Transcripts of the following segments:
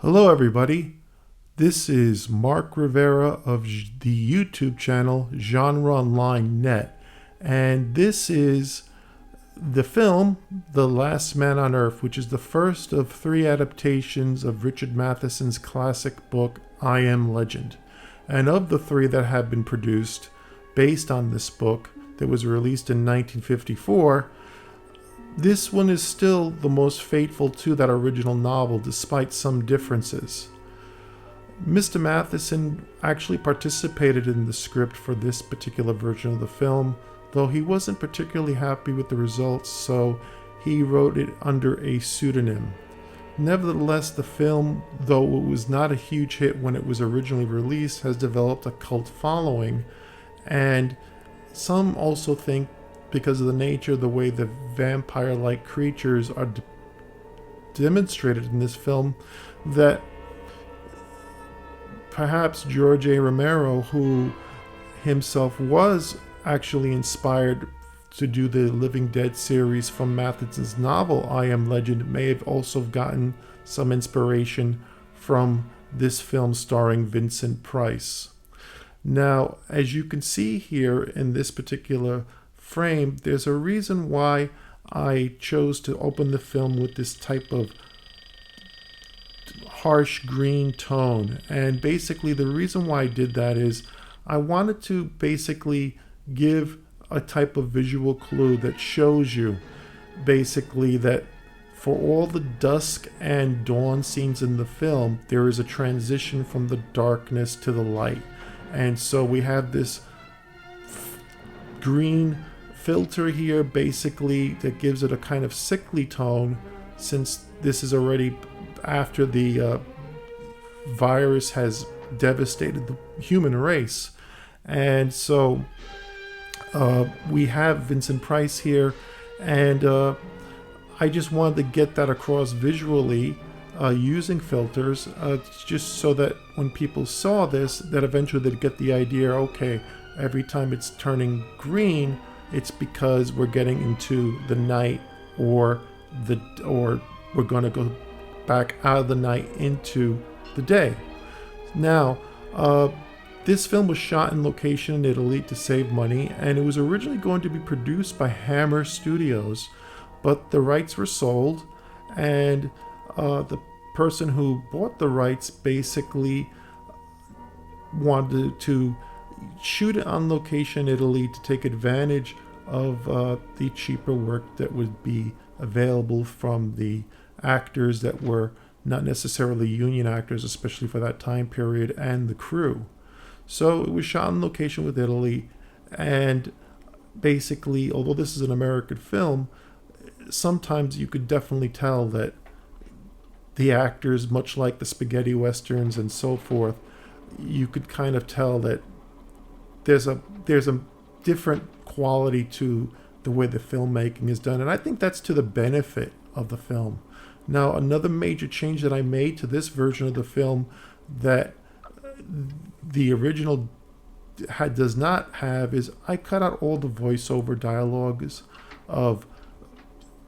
Hello, everybody. This is Mark Rivera of the YouTube channel Genre Online Net, and this is the film The Last Man on Earth, which is the first of three adaptations of Richard Matheson's classic book I Am Legend. And of the three that have been produced based on this book that was released in 1954, this one is still the most faithful to that original novel despite some differences. Mr. Matheson actually participated in the script for this particular version of the film, though he wasn't particularly happy with the results, so he wrote it under a pseudonym. Nevertheless, the film, though it was not a huge hit when it was originally released, has developed a cult following, and some also think because of the nature of the way the vampire-like creatures are demonstrated in this film, that perhaps George A. Romero, who himself was actually inspired to do the Living Dead series from Matheson's novel I Am Legend, may have also gotten some inspiration from this film starring Vincent Price. Now, as you can see here in this particular frame, there's a reason why I chose to open the film with this type of harsh green tone. And basically the reason why I did that is I wanted to basically give a type of visual clue that shows you basically that for all the dusk and dawn scenes in the film, there is a transition from the darkness to the light. And so we have this green filter here basically that gives it a kind of sickly tone, since this is already after the virus has devastated the human race. And so we have Vincent Price here, and I just wanted to get that across visually using filters, just so that when people saw this, that eventually they'd get the idea, okay, every time it's turning green, it's because we're getting into the night, or we're going to go back out of the night into the day. Now, this film was shot in location in Italy to save money, and it was originally going to be produced by Hammer Studios, but the rights were sold, and the person who bought the rights basically wanted to shoot it on location in Italy to take advantage of the cheaper work that would be available from the actors that were not necessarily union actors, especially for that time period, and the crew. So it was shot on location with Italy, and basically, although this is an American film, sometimes you could definitely tell that the actors, much like the spaghetti westerns and so forth, you could kind of tell that there's a different quality to the way the filmmaking is done, and I think that's to the benefit of the film. Now, another major change that I made to this version of the film that the original does not have is I cut out all the voiceover dialogues of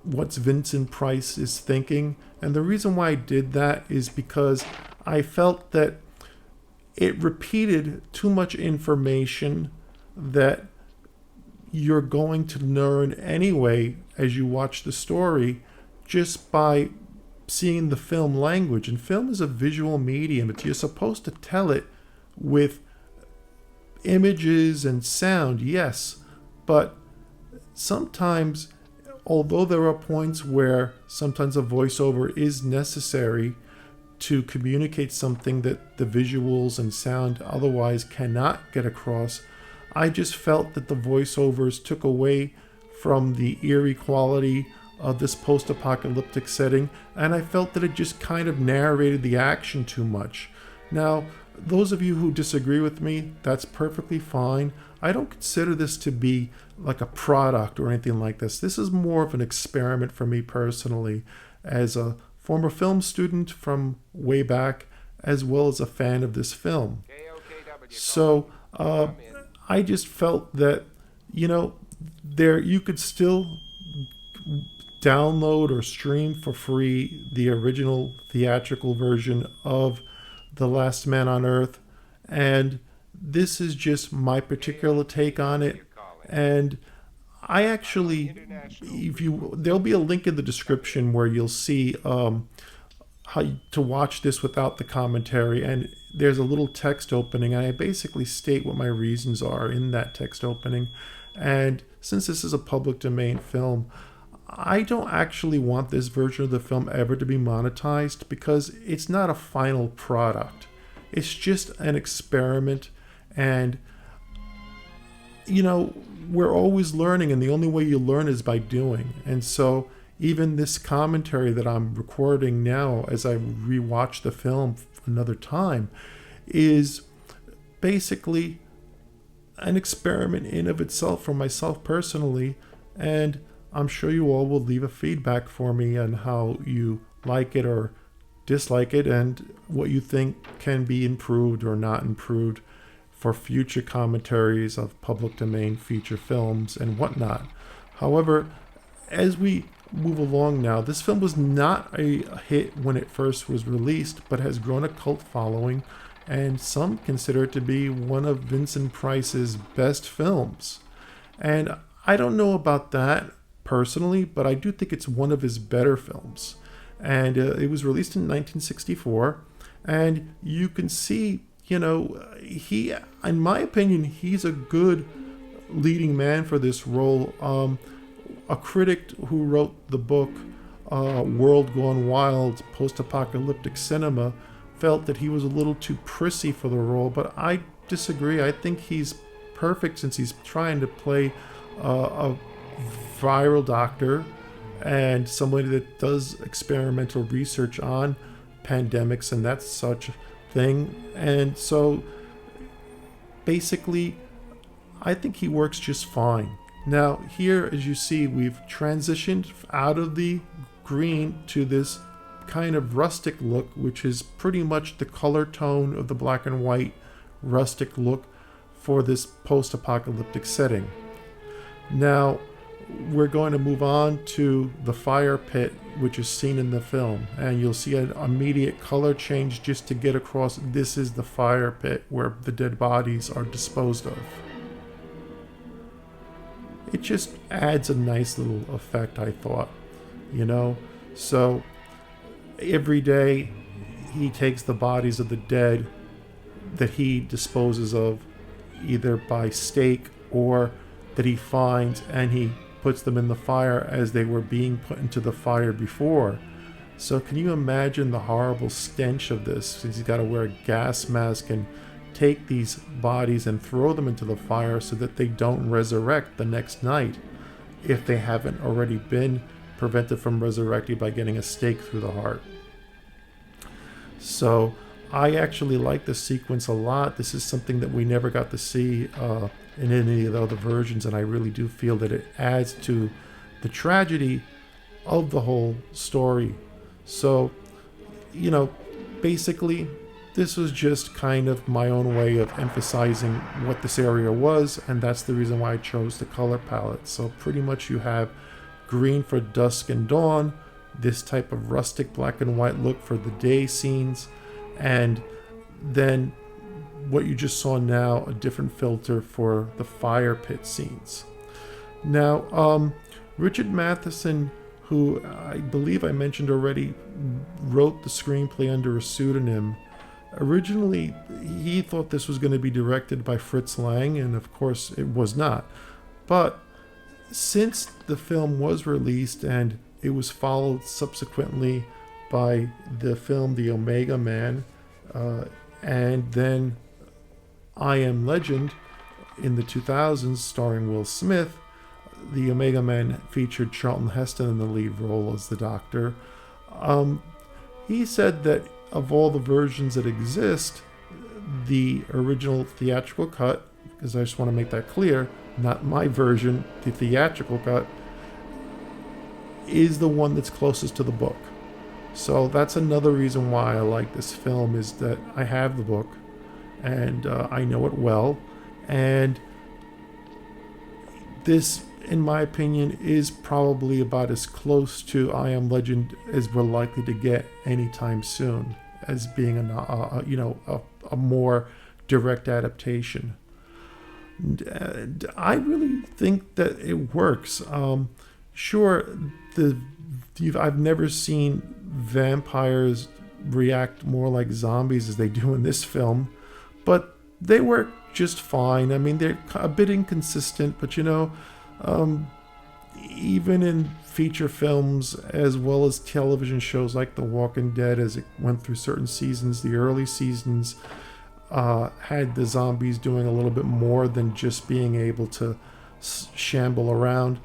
what Vincent Price is thinking, and the reason why I did that is because I felt that it repeated too much information that you're going to learn anyway as you watch the story just by seeing the film language. And film is a visual medium. You're supposed to tell it with images and sound, yes, but sometimes, although there are points where sometimes a voiceover is necessary to communicate something that the visuals and sound otherwise cannot get across, I just felt that the voiceovers took away from the eerie quality of this post-apocalyptic setting, and I felt that it just kind of narrated the action too much. Now, those of you who disagree with me, that's perfectly fine. I don't consider this to be like a product or anything like this. This is more of an experiment for me personally, as a former film student from way back, as well as a fan of this film. So I just felt that, there you could still download or stream for free the original theatrical version of The Last Man on Earth. And this is just my particular take on it. And I actually, if you, there'll be a link in the description where you'll see how to watch this without the commentary. And there's a little text opening. And I basically state what my reasons are in that text opening. And since this is a public domain film, I don't actually want this version of the film ever to be monetized because it's not a final product. It's just an experiment. And, you know, we're always learning, and the only way you learn is by doing. And so even this commentary that I'm recording now as I rewatch the film another time is basically an experiment in of itself for myself personally. And I'm sure you all will leave a feedback for me on how you like it or dislike it and what you think can be improved or not improved for future commentaries of public domain feature films and whatnot. However, as we move along now, this film was not a hit when it first was released, but has grown a cult following, and some consider it to be one of Vincent Price's best films. And I don't know about that personally, but I do think it's one of his better films. And it was released in 1964, and you can see, you know, he, in my opinion, he's a good leading man for this role. A critic who wrote the book World Gone Wild, Post-Apocalyptic Cinema, felt that he was a little too prissy for the role, but I disagree. I think he's perfect since he's trying to play a viral doctor and somebody that does experimental research on pandemics and that such thing. And so basically, I think he works just fine. Now, here, as you see, we've transitioned out of the green to this kind of rustic look, which is pretty much the color tone of the black and white rustic look for this post-apocalyptic setting. Now, we're going to move on to the fire pit, which is seen in the film, and you'll see an immediate color change just to get across this is the fire pit where the dead bodies are disposed of. It just adds a nice little effect, I thought, you know. So every day he takes the bodies of the dead that he disposes of either by stake or that he finds, and he puts them in the fire as they were being put into the fire before. So can you imagine the horrible stench of this, since he's got to wear a gas mask and take these bodies and throw them into the fire so that they don't resurrect the next night if they haven't already been prevented from resurrecting by getting a stake through the heart. So I actually like this sequence a lot. This is something that we never got to see in any of the other versions, and I really do feel that it adds to the tragedy of the whole story. So, you know, basically, this was just kind of my own way of emphasizing what this area was, and that's the reason why I chose the color palette. So pretty much you have green for dusk and dawn, this type of rustic black and white look for the day scenes, and then what you just saw now, a different filter for the fire pit scenes. Now, Richard Matheson, who I believe I mentioned already, wrote the screenplay under a pseudonym. Originally, he thought this was going to be directed by Fritz Lang, and of course it was not. But since the film was released and it was followed subsequently by the film The Omega Man, and then I Am Legend in the 2000s starring Will Smith, The Omega Man featured Charlton Heston in the lead role as the Doctor. He said that of all the versions that exist, the original theatrical cut, because I just want to make that clear, not my version, the theatrical cut, is the one that's closest to the book. So that's another reason why I like this film, is that I have the book and I know it well, and this in my opinion, is probably about as close to I Am Legend as we're likely to get anytime soon, as being a more direct adaptation. And I really think that it works. Sure, I've never seen vampires react more like zombies as they do in this film, but they work just fine. I mean, they're a bit inconsistent, but even in feature films as well as television shows like The Walking Dead, as it went through certain seasons, the early seasons had the zombies doing a little bit more than just being able to shamble around.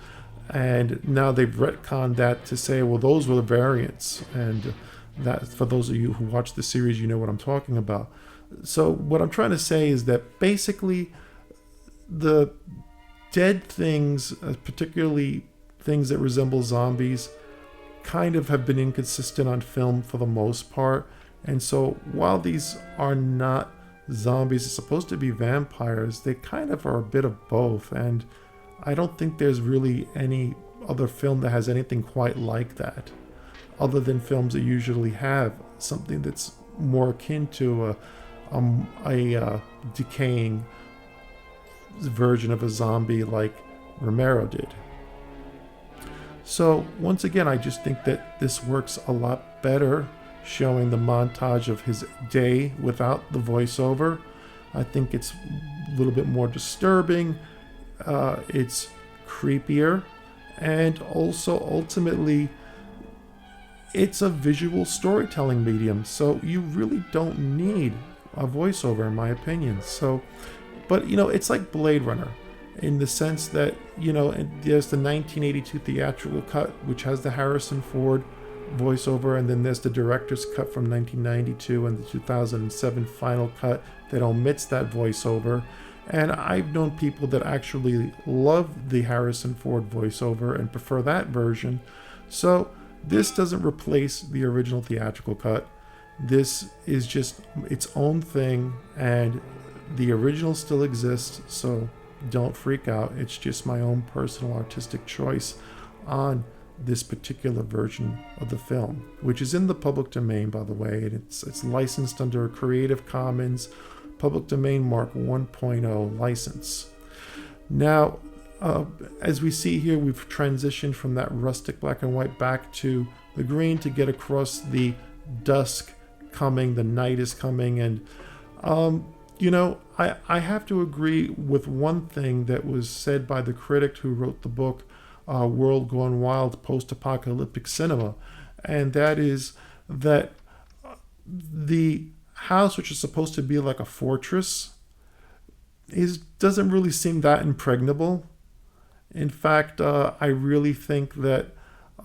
And now they've retconned that to say, well, those were the variants. And that, for those of you who watch the series, you know what I'm talking about. So what I'm trying to say is that basically the dead things, particularly things that resemble zombies, kind of have been inconsistent on film for the most part. And so while these are not zombies, it's supposed to be vampires, they kind of are a bit of both. And I don't think there's really any other film that has anything quite like that, other than films that usually have something that's more akin to a decaying version of a zombie like Romero did. So once again, I just think that this works a lot better, showing the montage of his day without the voiceover. I think it's a little bit more disturbing. It's creepier, and also ultimately it's a visual storytelling medium, so you really don't need a voiceover, in my opinion. So, but it's like Blade Runner in the sense that there's the 1982 theatrical cut, which has the Harrison Ford voiceover, and then there's the director's cut from 1992 and the 2007 final cut that omits that voiceover. And I've known people that actually love the Harrison Ford voiceover and prefer that version. So this doesn't replace the original theatrical cut. This is just its own thing, and the original still exists, so don't freak out. It's just my own personal artistic choice on this particular version of the film, which is in the public domain, by the way, and it's licensed under a Creative Commons Public Domain Mark 1.0 license. Now, as we see here, we've transitioned from that rustic black and white back to the green to get across the dusk coming, the night is coming, and I have to agree with one thing that was said by the critic who wrote the book, World Gone Wild, Post-Apocalyptic Cinema, and that is that the house, which is supposed to be like a fortress, doesn't really seem that impregnable. In fact, I really think that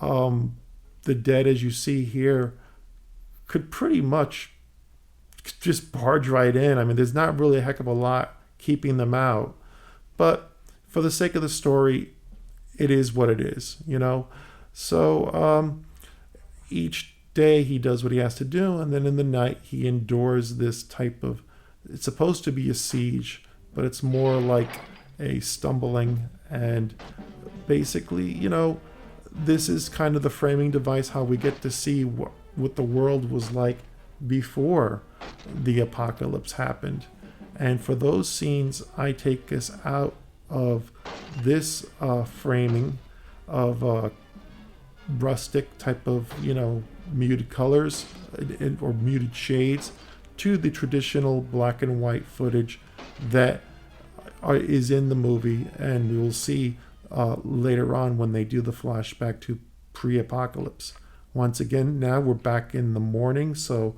the dead, as you see here, could pretty much just barge right in. I mean, there's not really a heck of a lot keeping them out. But for the sake of the story, it is what it is, So each day he does what he has to do, and then in the night he endures this type of, it's supposed to be a siege, but it's more like a stumbling. And basically, this is kind of the framing device, how we get to see what the world was like before the apocalypse happened. And for those scenes, I take us out of this framing of rustic type of, muted colors or muted shades, to the traditional black and white footage that is in the movie, and we will see later on when they do the flashback to pre-apocalypse. Once again, now we're back in the morning, so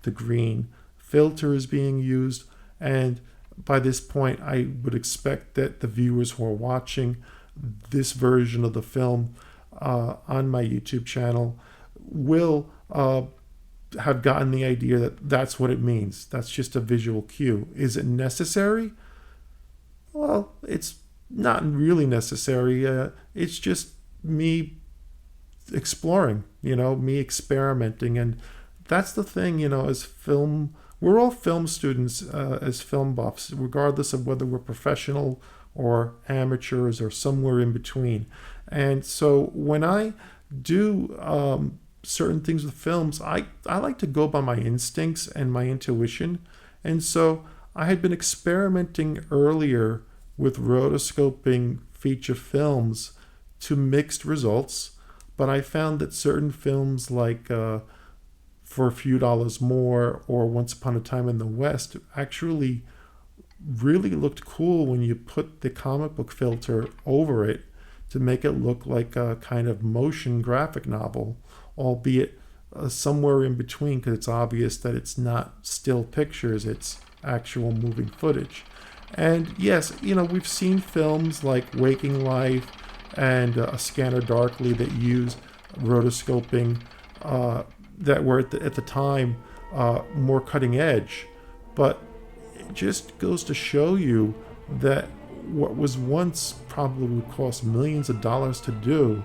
the green filter is being used, and by this point I would expect that the viewers who are watching this version of the film on my YouTube channel will have gotten the idea that that's what it means. That's just a visual cue. Is it necessary? Well, it's not really necessary. It's just me exploring, me experimenting. And that's the thing, as film, we're all film students, as film buffs, regardless of whether we're professional or amateurs or somewhere in between. And so when I do certain things with films, I like to go by my instincts and my intuition. And so I had been experimenting earlier with rotoscoping feature films to mixed results, but I found that certain films like For a Few Dollars More or Once Upon a Time in the West actually really looked cool when you put the comic book filter over it to make it look like a kind of motion graphic novel, albeit somewhere in between, because it's obvious that it's not still pictures, it's actual moving footage. And yes, we've seen films like Waking Life and A Scanner Darkly that use rotoscoping that were at the time more cutting edge. But it just goes to show you that what was once probably would cost millions of dollars to do,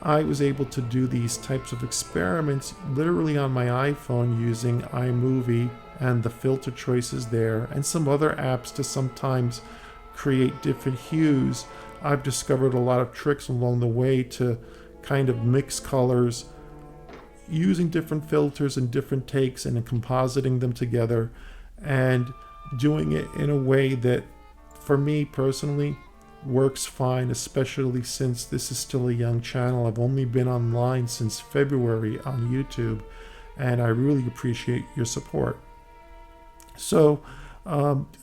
I was able to do these types of experiments literally on my iPhone using iMovie and the filter choices there and some other apps to sometimes create different hues. I've discovered a lot of tricks along the way to kind of mix colors using different filters and different takes and compositing them together and doing it in a way that for me personally works fine, especially since this is still a young channel. I've only been online since February on YouTube, and I really appreciate your support. So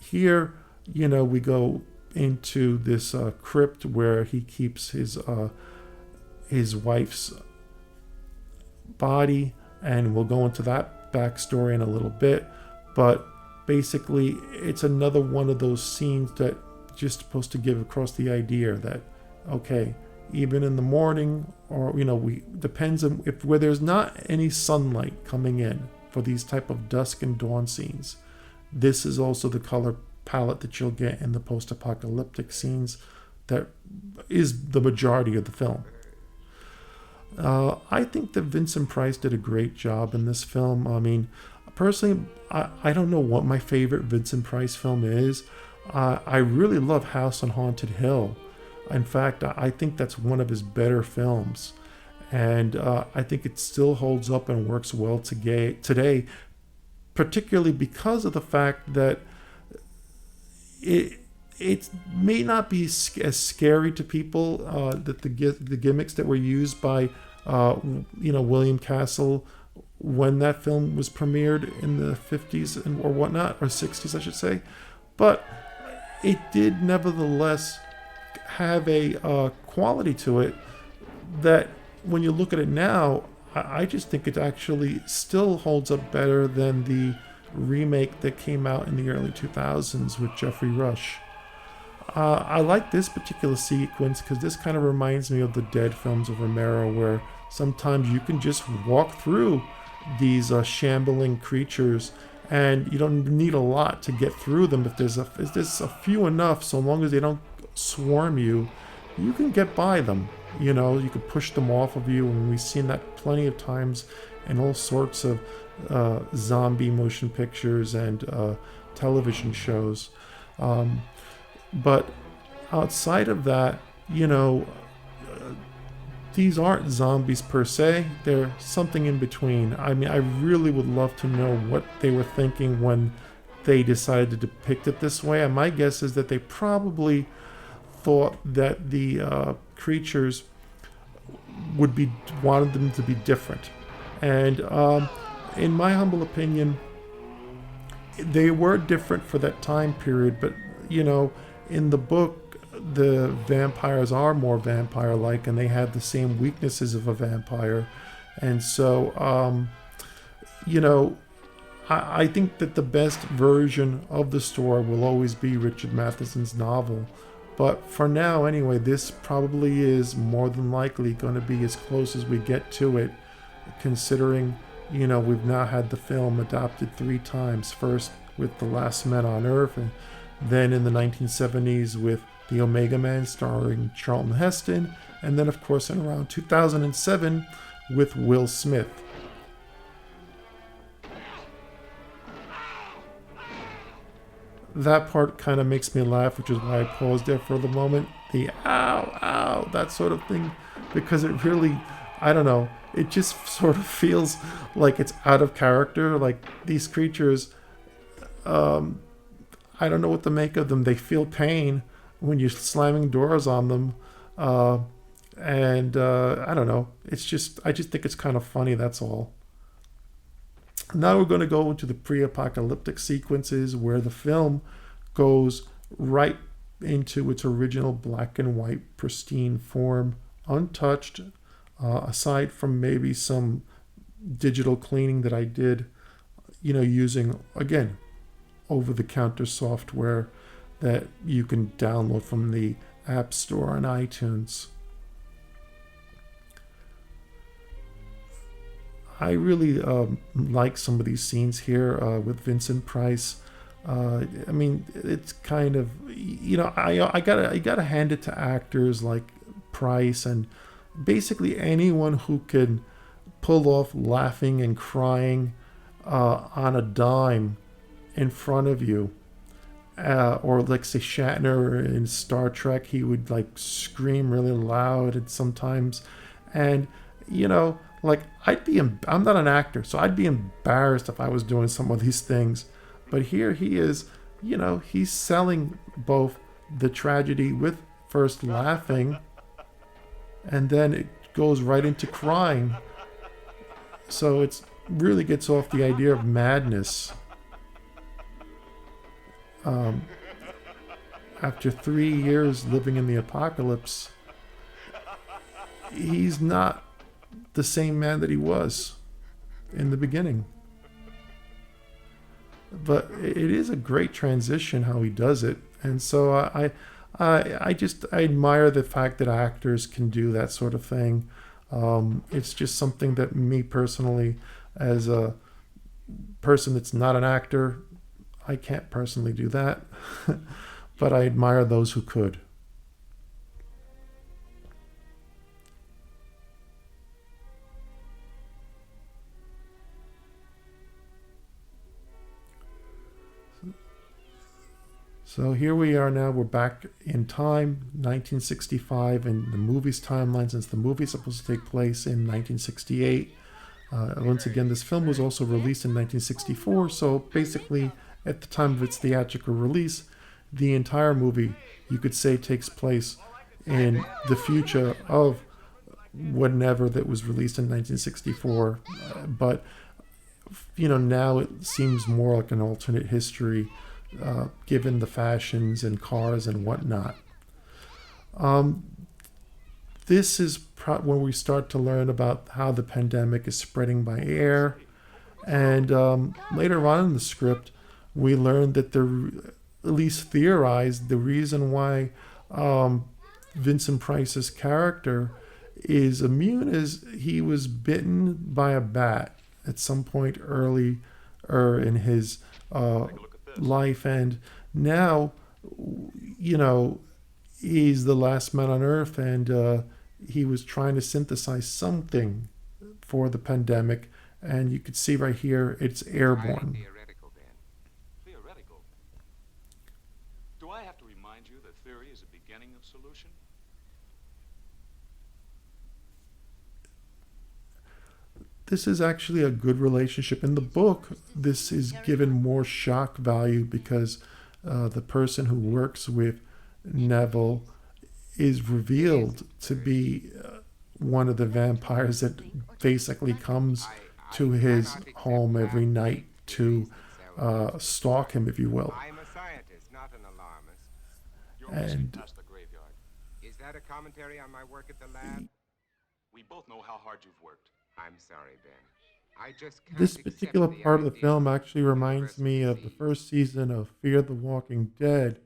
here, we go into this crypt where he keeps his wife's body, and we'll go into that backstory in a little bit. But basically, it's another one of those scenes that just supposed to give across the idea that, okay, even in the morning, or depends on where there's not any sunlight coming in for these type of dusk and dawn scenes, this is also the color palette that you'll get in the post-apocalyptic scenes that is the majority of the film. I think that Vincent Price did a great job in this film. I mean, personally, I don't know what my favorite Vincent Price film is. I really love House on Haunted Hill. In fact, I think that's one of his better films. And I think it still holds up and works well today, particularly because of the fact that it may not be as scary to people that the gimmicks that were used by William Castle when that film was premiered in the 50s or whatnot, or 60s I should say, but it did nevertheless have a quality to it that when you look at it now, I just think it actually still holds up better than the remake that came out in the early 2000s with Jeffrey Rush. I like this particular sequence because this kind of reminds me of the Dead films of Romero, where sometimes you can just walk through these shambling creatures and you don't need a lot to get through them. If there's a few enough, so long as they don't swarm you, you can get by them. You can push them off of you, and we've seen that plenty of times in all sorts of zombie motion pictures and television shows. But outside of that, these aren't zombies per se. They're something in between. I mean, I really would love to know what they were thinking when they decided to depict it this way. And my guess is that they probably thought that the creatures wanted them to be different. And in my humble opinion, they were different for that time period. But, in the book, the vampires are more vampire-like, and they have the same weaknesses of a vampire. And so, I think that the best version of the story will always be Richard Matheson's novel. But for now, anyway, this probably is more than likely going to be as close as we get to it, considering, we've now had the film adapted 3 times. First with The Last Men on Earth, and then in the 1970s with The Omega Man starring Charlton Heston, and then of course in around 2007 with Will Smith. That part kind of makes me laugh, which is why I paused there for the moment. The ow, ow, that sort of thing, because it really, I don't know, it just sort of feels like it's out of character. Like these creatures, I don't know what to make of them. They feel pain when you're slamming doors on them. Uh, and I don't know. I just think it's kind of funny, that's all. Now we're going to go into the pre apocalyptic sequences where the film goes right into its original black and white, pristine form, untouched, aside from maybe some digital cleaning that I did, using, again, over the counter software that you can download from the App Store on iTunes. I really like some of these scenes here with Vincent Price. I mean, it's kind of, I gotta hand it to actors like Price and basically anyone who can pull off laughing and crying on a dime in front of you. Or like say Shatner in Star Trek, he would like scream really loud and sometimes, and like I'm not an actor, so I'd be embarrassed if I was doing some of these things. But here he is, he's selling both the tragedy with first laughing, and then it goes right into crying. So it's really gets off the idea of madness. Um, After 3 years living in the apocalypse, he's not the same man that he was in the beginning. But it is a great transition how he does it, and so I admire the fact that actors can do that sort of thing. It's just something that me personally, as a person that's not an actor, I can't personally do that, but I admire those who could. So here we are now. We're back in time, 1965, in the movie's timeline, since the movie is supposed to take place in 1968. Once again, this film was also released in 1964, so basically, at the time of its theatrical release, the entire movie, you could say, takes place in the future of whatever that was released in 1964. But now it seems more like an alternate history, given the fashions and cars and whatnot. Um, this is when we start to learn about how the pandemic is spreading by air. And later on in the script, we learn that at least theorized, the reason why Vincent Price's character is immune is he was bitten by a bat at some point early in his life, and now he's the last man on Earth, and he was trying to synthesize something for the pandemic, and you could see right here it's airborne. Theoretical, Ben. Theoretical? Do I have to remind you that theory is a beginning of solution? This is actually a good relationship. In the book, this is given more shock value because the person who works with Neville is revealed to be one of the vampires that basically comes to his home every night to stalk him, if you will. I'm a scientist, not an alarmist. You're missing And past the graveyard. Is that a commentary on my work at the lab? We both know how hard you've worked. I'm sorry, Ben. I just can't this accept particular the part of the idea film of actually reminds me of the universal first season of Fear the Walking Dead,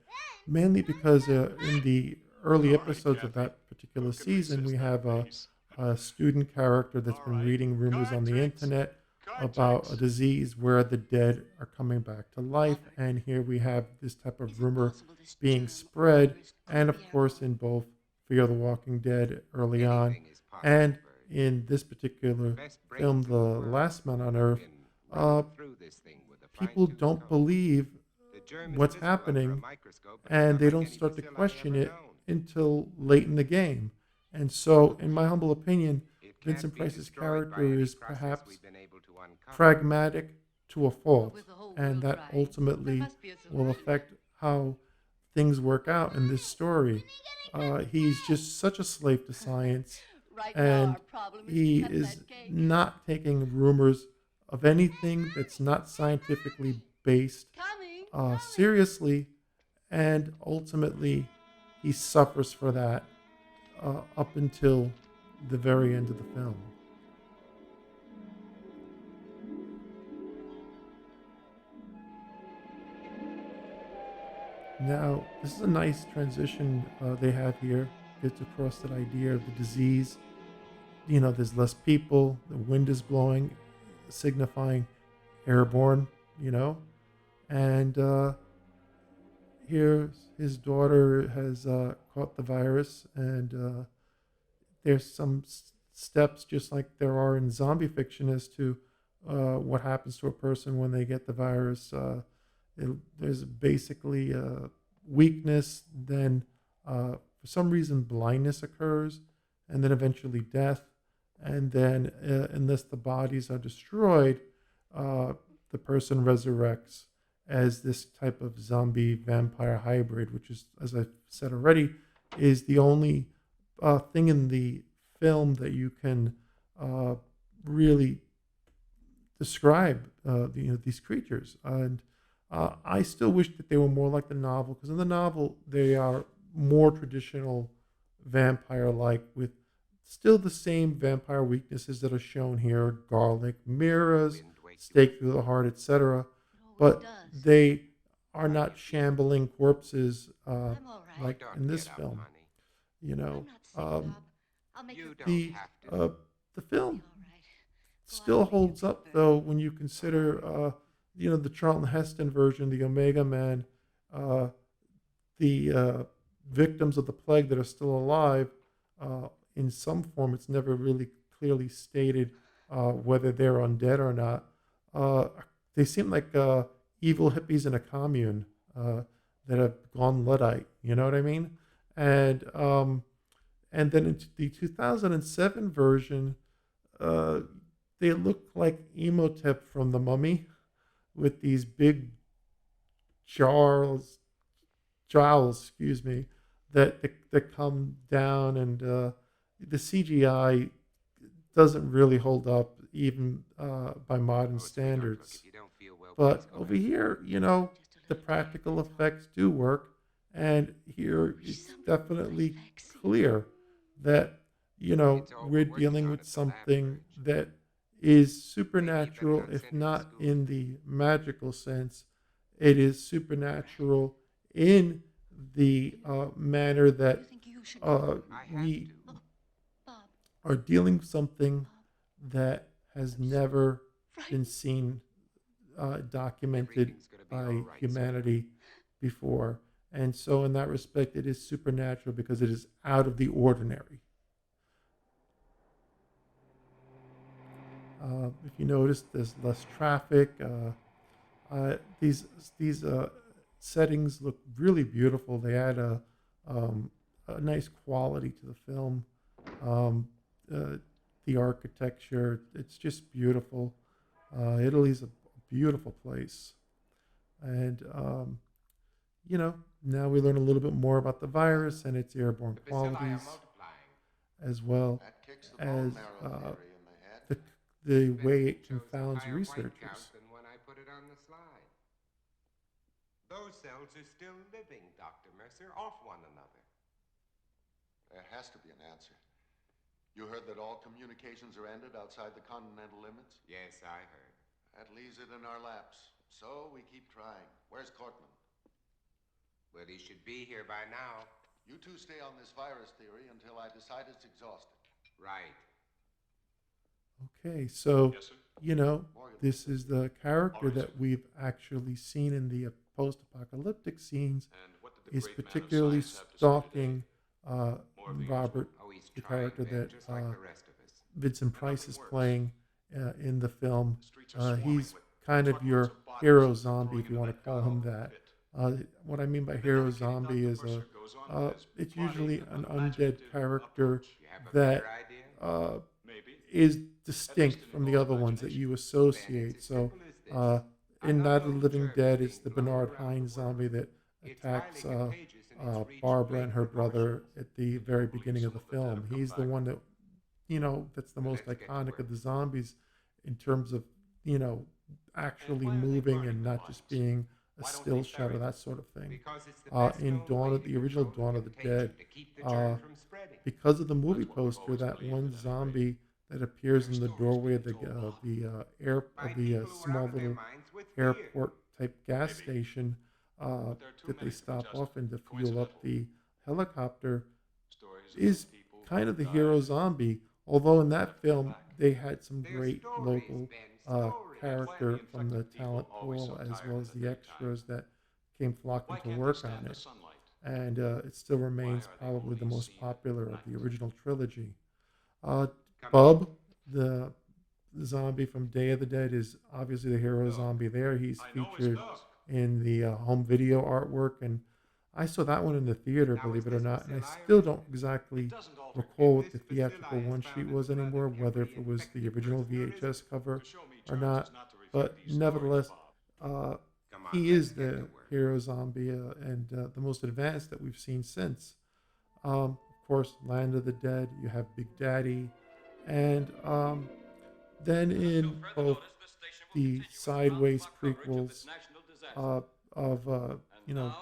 mainly because in the early episodes of that particular season, we have a student character that's been reading rumors on the internet about a disease where the dead are coming back to life, and here we have this type of rumor being spread, and of course in both Fear the Walking Dead early on, anything is possible, and Bird. in this particular Best film, brains in The the world Last Man on have Earth, been uh, running through this thing with a people fine-tooth don't comb. believe The germ is what's visible under a happening, microscope, but it's and not they like don't any start to bacilli question ever it known. until late in the game. And so, in my humble opinion, It can't Vincent be Price's destroyed by character any is process perhaps we've been able to uncover. pragmatic to a But fault, with the whole and world that trying, there ultimately must be a will solution. affect how things work out in this story. He's just such a slave to science, Right now, and our problem is to he cut is that cake. not taking rumors of anything that's not scientifically based Coming. seriously, and ultimately he suffers for that up until the very end of the film. Now, this is a nice transition they have here. Gets across that idea of the disease. You know, there's less people, the wind is blowing, signifying airborne, you know, and here his daughter has caught the virus, and there's some steps, just like there are in zombie fiction, as to what happens to a person when they get the virus. There's basically weakness, then for some reason blindness occurs, and then eventually death. And then, unless the bodies are destroyed, uh, the person resurrects as this type of zombie vampire hybrid, which is, as I said already, is the only thing in the film that you can uh, really describe these creatures. And I still wish that they were more like the novel, because in the novel they are more traditional vampire-like, with still the same vampire weaknesses that are shown here: garlic, mirrors, Wind wakes you up. stake through the heart, etc. It always But does. they are How do you not feel? shambling corpses I'm all right. Oh, like don't in this get up, film. honey. You I'm know, not sick, um, Bob. I'll make You you don't the have to. the I'll film be all right. Go on, still I'll make you holds feel up, better. though, when you consider the Charlton Heston version, the Omega Man, uh, the victims of the plague that are still alive. In some form, it's never really clearly stated whether they're undead or not. Uh, they seem like evil hippies in a commune uh, that have gone Luddite. You know what I mean? And and then in the 2007 version, uh, they look like Emotep from The Mummy, with these big jowls, excuse me, that come down, and the CGI doesn't really hold up, even by modern Oh, sweetheart, look, standards. if you don't feel well, But please go over back to here, bed. Just a the little practical that's all. effects do work, and here Wish it's somebody would definitely fix it. clear that It's all we're we're working dealing on with at the lab, something Serge. that is Maybe you better supernatural, not if send her to not school in today. the magical sense. It is supernatural in the manner You that think you should go? I have we to. Oh, Bob, are dealing with something Bob, that has I'm so never been frightened. seen, documented Everything's gonna be all by right, sweetheart. humanity before. And so, in that respect, it is supernatural because it is out of the ordinary. If you notice, there's less traffic. These settings look really beautiful. They add a nice quality to the film. Um, uh, the architecture, it's just beautiful. Italy's a beautiful place. And, now we learn a little bit more about the virus and its airborne The bacilli are qualities, multiplying. as well That kicks the as bone marrow theory in the head. the, the It's better way you it chose a confounds higher white count researchers. than when I put it on the slide. Those cells are still living, Dr. Mercer, off one another. There has to be an answer. You heard that all communications are ended outside the continental limits? Yes, I heard. That leaves it in our laps. So we keep trying. Where's Cortland? But he should be here by now. You two stay on this virus theory until I decide it's exhausted. Right. Okay, so, Yes, sir. Morgan. this is the character All right, that sir. we've actually seen in the post-apocalyptic scenes, And what did the is great man of particularly science have to say stalking More of the Robert, Oh, he's the trying, character Ben, that just like the rest of us. Vincent And Price nothing is works. playing in the film. The streets are swarming He's with kind of truckloads your of bodies hero thrown zombie, if into you want that to call him god-awful that. pit. What I mean by The hero dedicated zombie Dr. is Mercer goes on with his it's plotty usually and an undead unimaginative character approach. You have a better that idea? uh, Maybe. is At least distinct it from the involves other ones that imagination. you Then it's associate. as So, simple as this. uh, An in Night of the unknown Living germ is Dead, it's being the blown Bernard around the Hines world. zombie that It's highly attacks contagious and it's reached Barbara and great her brother proportions. at the And very hopefully beginning of some the of the dead film. have come He's the back. one that, that's the most Let's get to iconic of work. the zombies in terms of, you know, And actually why are they moving burning and the not just bodies? being a Why don't still they shot or bury them? that sort of thing. Because it's the best In known way to the original control Dawn the of the contagion, Dead, to keep the uh, germ from spreading. because of the movie That's what we've poster, always that believed, one at any rate. zombie that appears in There's the stories doorway being of the told wrong. air By of the people who are small out of their little minds with fear. airport type gas Maybe. station But there are too that they many to be stop just off in to fuel up coincidental. the helicopter Stories is about people kind who of the died hero zombie. Although in that never came film back. they had some They're great stories, local Ben, stories. That's why the character from the infected talent people always pool so as tired well in as the the daytime. extras that came flocking Why to can't they work on stand the it. sunlight? And it still Why remains are they probably the only most seen at popular of the night? original trilogy. Uh, Come Bub, the zombie from Day of the Dead, is obviously the hero Look, zombie there. He's I know his featured dusk. in the home video artwork, and I saw that one in the theater, Now, believe is it or this not, and I bacilli or still is don't it? exactly It doesn't alter recall If what the this theatrical bacilli is one found sheet in the was blood of anymore, whether every if it was the infected original person there is, VHS cover To show me or terms not. is not to refute But these nevertheless, stories, Bob. uh, Come on, he let's is get to the work. hero zombie and the most advanced that we've seen since. Of course, Land of the Dead, you have Big Daddy, and then in both the sideways prequels uh, of you know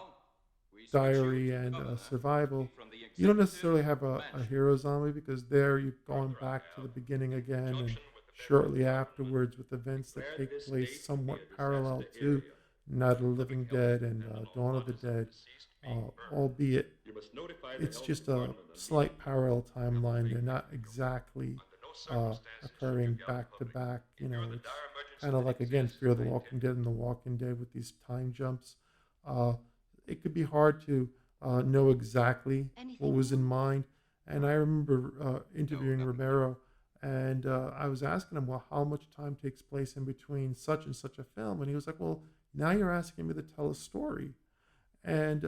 Diary and Survival, you don't necessarily have a hero zombie because there you're going back to the beginning again, and shortly afterwards with events that take place somewhat parallel to Night of the Living Dead and Dawn of the Dead, albeit it's just a slight parallel timeline. They're not exactly occurring back to back. It's kind of like, again, Fear the Walking Dead and The Walking Dead with these time jumps. Uh, it could be hard to know exactly what was in mind. And I remember interviewing nothing. Romero, and I was asking him, well, how much time takes place in between such and such a film? And he was like, well, now you're asking me to tell a story. And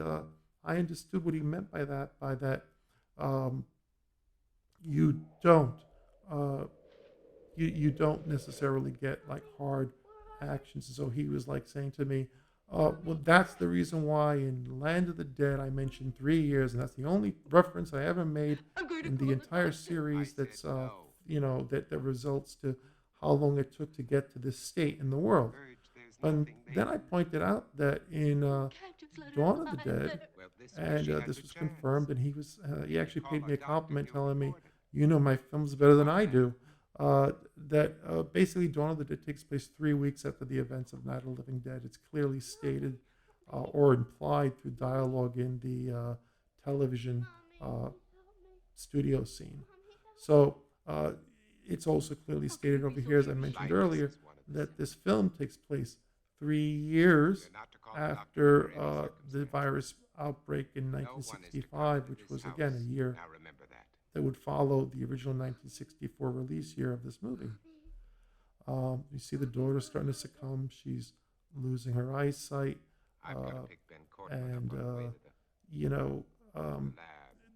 I understood what he meant by that. Um, you don't uh, you don't necessarily get like hard actions. So he was like saying to me, well, that's the reason why in Land of the Dead I mentioned 3 years, and that's the only reference I ever made in the entire series. I That's said no. that results to how long it took to get to this state in the world. Urge, there's And nothing then I there. pointed out that in Can't just let her Dawn of the lie Dead, there. Well, this way and she has this a was chance. confirmed, and he actually Call paid a me a doctor, compliment he'll telling me, report it. my film's better than I do. That basically Dawn of the Dead takes place 3 weeks after the events of Night of the Living Dead. It's clearly stated or implied through dialogue in the television studio scene. So it's also clearly stated over here, as I mentioned Blindness earlier, is one of the that this film takes place 3 years You're not to call the doctor after under any the circumstance. virus outbreak in No one is to come 1965, to which this was house. again a year Now remember that. that would follow the original 1964 release year of this movie. You see the daughter starting to succumb. She's losing her eyesight. I've got to Uh, pick Ben Courtman up and, on the way to you know, the um, lab.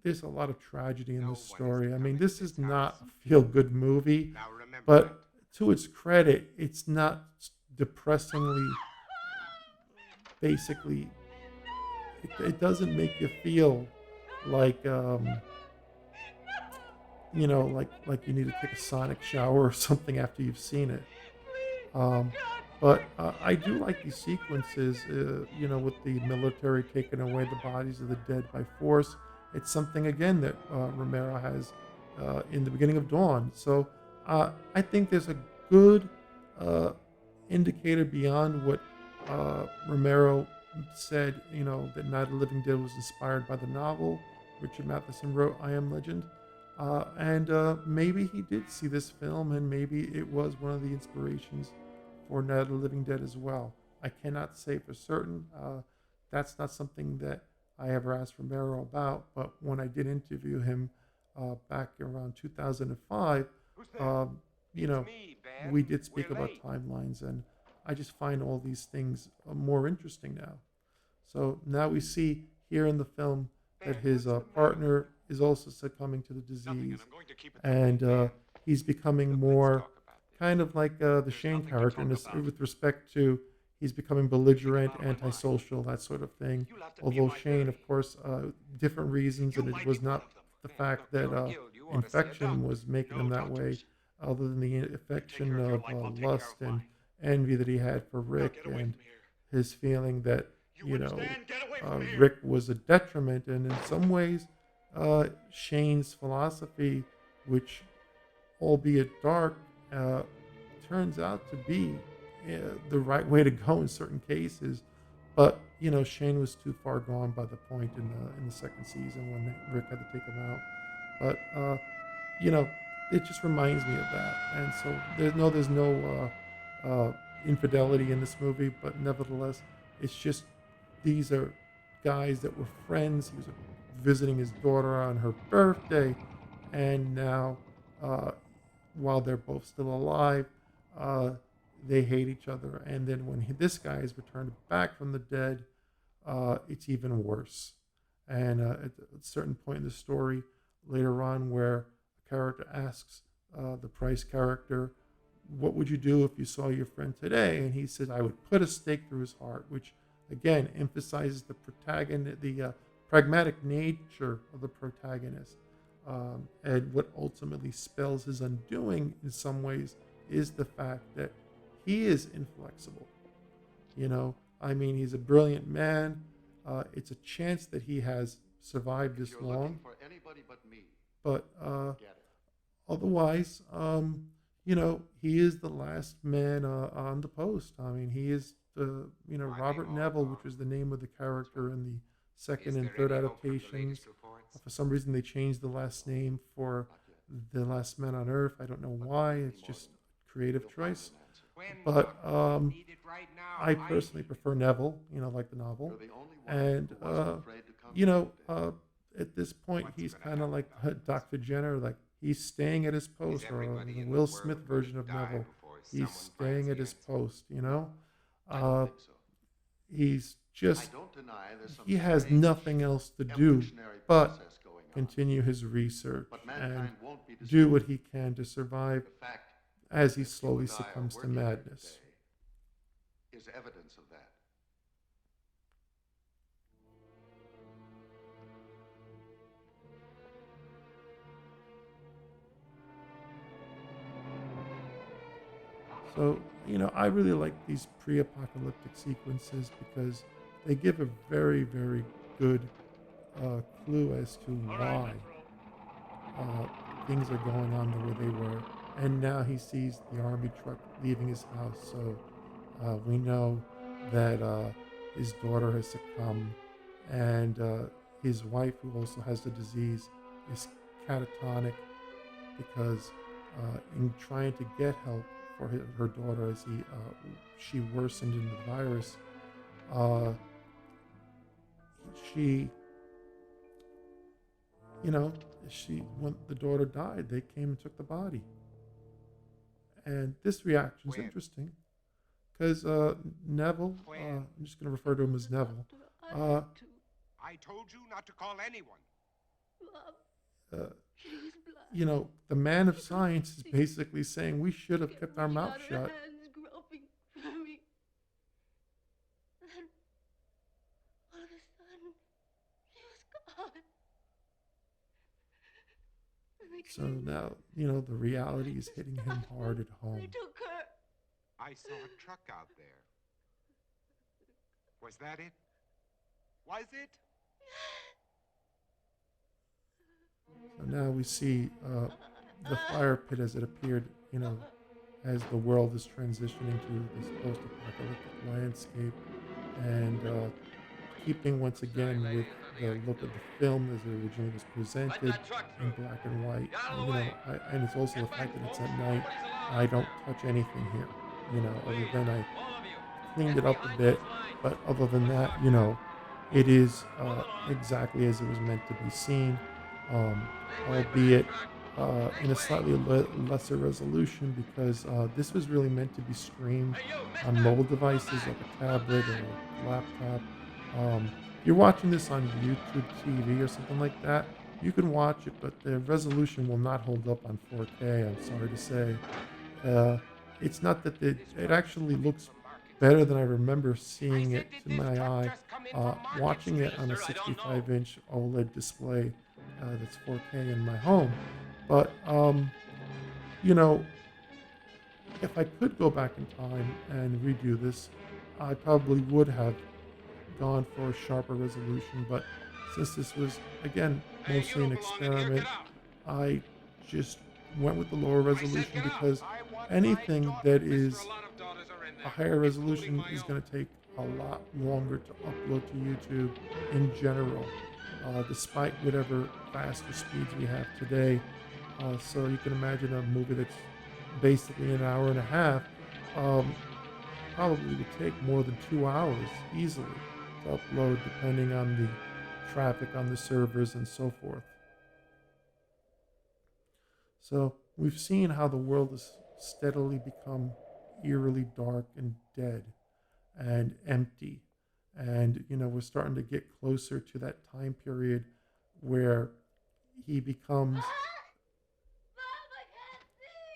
there's a lot of tragedy in No this one is to story. I come mean, into this this is not house. a feel good movie, Now remember but that. to its credit, it's not depressingly, basically, it doesn't make you feel like, like you need to take a sonic shower or something after you've seen it. Um, but I do like these sequences, with the military taking away the bodies of the dead by force. It's something, again, that Romero has in the beginning of Dawn. So I think there's a good uh, indicator beyond what Romero said, that Night of the Living Dead was inspired by the novel. Richard Matheson wrote I Am Legend. And maybe he did see this film, and maybe it was one of the inspirations for Night of the Living Dead as well. I cannot say for certain. That's not something that I ever asked Romero about, but when I did interview him back around 2005, Who's there? um, you know, It's me, Ben. we did speak We're about late. timelines, and I just find all these things more interesting now. So now we see here in the film that Ben, his what's the matter? partner is also succumbing to the Nothing, disease, and I'm going to keep it and that way. he's becoming Look, let's more talk about this. kind of like the There's Shane nothing to character in talk this, about. with respect to he's becoming Speaking belligerent, out of my mind. antisocial, that sort of thing. You laughed at me and Although my Shane, of theory. course, different reasons, You and it might was be one not of them. the Man, fact look, that you're killed. You ought to see a infection doctor. was making No him that way, doctors. other than the You take affection care of your of life, I'll take care lust of and mine. envy that he had for Now Rick, get away and from here. his feeling that You understand? Get away from here. Rick was a detriment. And in some ways, Shane's philosophy, which albeit dark, uh, turns out to be the right way to go in certain cases. But Shane was too far gone by the point in the second season when Rick had to take him out. But you know, it just reminds me of that. And so there's no infidelity in this movie, but nevertheless, it's just these are guys that were friends. He was visiting his daughter on her birthday, and now, uh, while they're both still alive, uh, they hate each other. And then when this guy is returned back from the dead, it's even worse. And at a certain point in the story, later on, where a character asks the Price character, "What would you do if you saw your friend today?" And he says, "I would put a stake through his heart," which again emphasizes the protagonist, the pragmatic nature of the protagonist. And what ultimately spells his undoing in some ways is the fact that he is inflexible. I mean, he's a brilliant man. It's a chance that he has survived If this you're long, looking for anybody but me, but get it. otherwise, he is the last man on the post. I mean, he is Are Robert they all Neville, gone? which was the name of the character in the Is second and there third any hope from the adaptations. latest reports? For some reason, they changed the last name for Not yet. the last man on Earth. I don't know But why. maybe It's just more. creative You'll find choice. an answer. When, But Doctor? Need it right now. I personally prefer Neville. Like the novel. You're the only one And who wasn't afraid to come you here know, today. at this point, What's he's gonna kind of happen, like Doctor? Dr. Jenner. Like he's staying at his Is post, or everybody the in the Will world Smith gonna version of die Neville. before He's someone staying finds at the his answer? post. I don't think so. He's I just don't deny there's some he has strange nothing else to do evolutionary but process going on. continue his research But and mankind won't be do destroyed. what he can to survive The fact as he that you slowly and I are succumbs to working here madness. today is evidence of that. So, I really like these pre-apocalyptic sequences because they give a very, very good clue as to why things are going on the way they were. And now he sees the army truck leaving his house, so we know that his daughter has succumbed, and his wife, who also has the disease, is catatonic because in trying to get help for her daughter as she worsened in the virus, uh, she, when the daughter died, they came and took the body. And this reaction is When? interesting because Neville, When? I'm just going to refer to him as Neville. I Uh, have to. I told you not to call anyone. Bob, uh, please, Blood. the man of science is basically saying we should have kept our mouth shut. Hands groping for me. Then, all of a sudden, he was gone. And they So came. now, the reality is hitting him hard at They home. took her. I saw a truck out there. Was that it? Was it? So now we see the fire pit as it appeared, as the world is transitioning to this post-apocalyptic landscape, and keeping once again with the look of the film as it originally was presented in black and white. And it's also the fact that it's at night. I don't touch anything here, other than I cleaned it up a bit. But other than that, it is exactly as it was meant to be seen, albeit in a slightly lesser resolution because this was really meant to be streamed on mobile devices like a tablet or a laptop. If you're watching this on YouTube TV or something like that, you can watch it, but the resolution will not hold up on 4K. I'm sorry to say. Uh, it's not that it actually looks better than I remember seeing it to my eye. Watching it on a 65-inch OLED display that's 4K in my home. But, you know, if I could go back in time and redo this, I probably would have gone for a sharper resolution. But since this was, again, Hey, you mostly an don't belong in here. Get experiment, out. I just went with the lower I said resolution get out. because I want my anything daughter. that Mister, a is lot of daughters are in a there, higher including resolution my is own. going to take a lot longer to upload to YouTube in general, despite whatever faster speeds we have today. So you can imagine a movie that's basically an hour and a half um, probably would take more than 2 hours easily to upload, depending on the traffic on the servers and so forth. So we've seen how the world has steadily become eerily dark and dead and empty. And, we're starting to get closer to that time period where he becomes Mom, I can't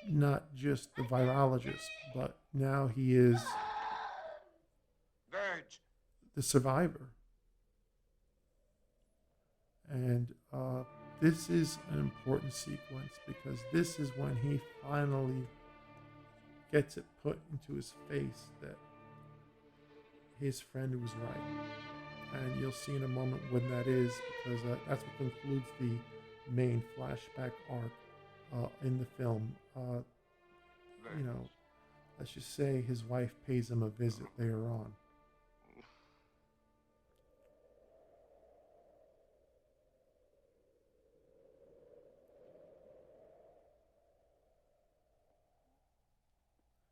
see! not just the virologist, but now he is Verge. the survivor. And this is an important sequence because this is when he finally gets it put into his face that his friend was right. And you'll see in a moment when that is, because that's what concludes the main flashback arc in the film. Verge. Let's just say his wife pays him a visit later on.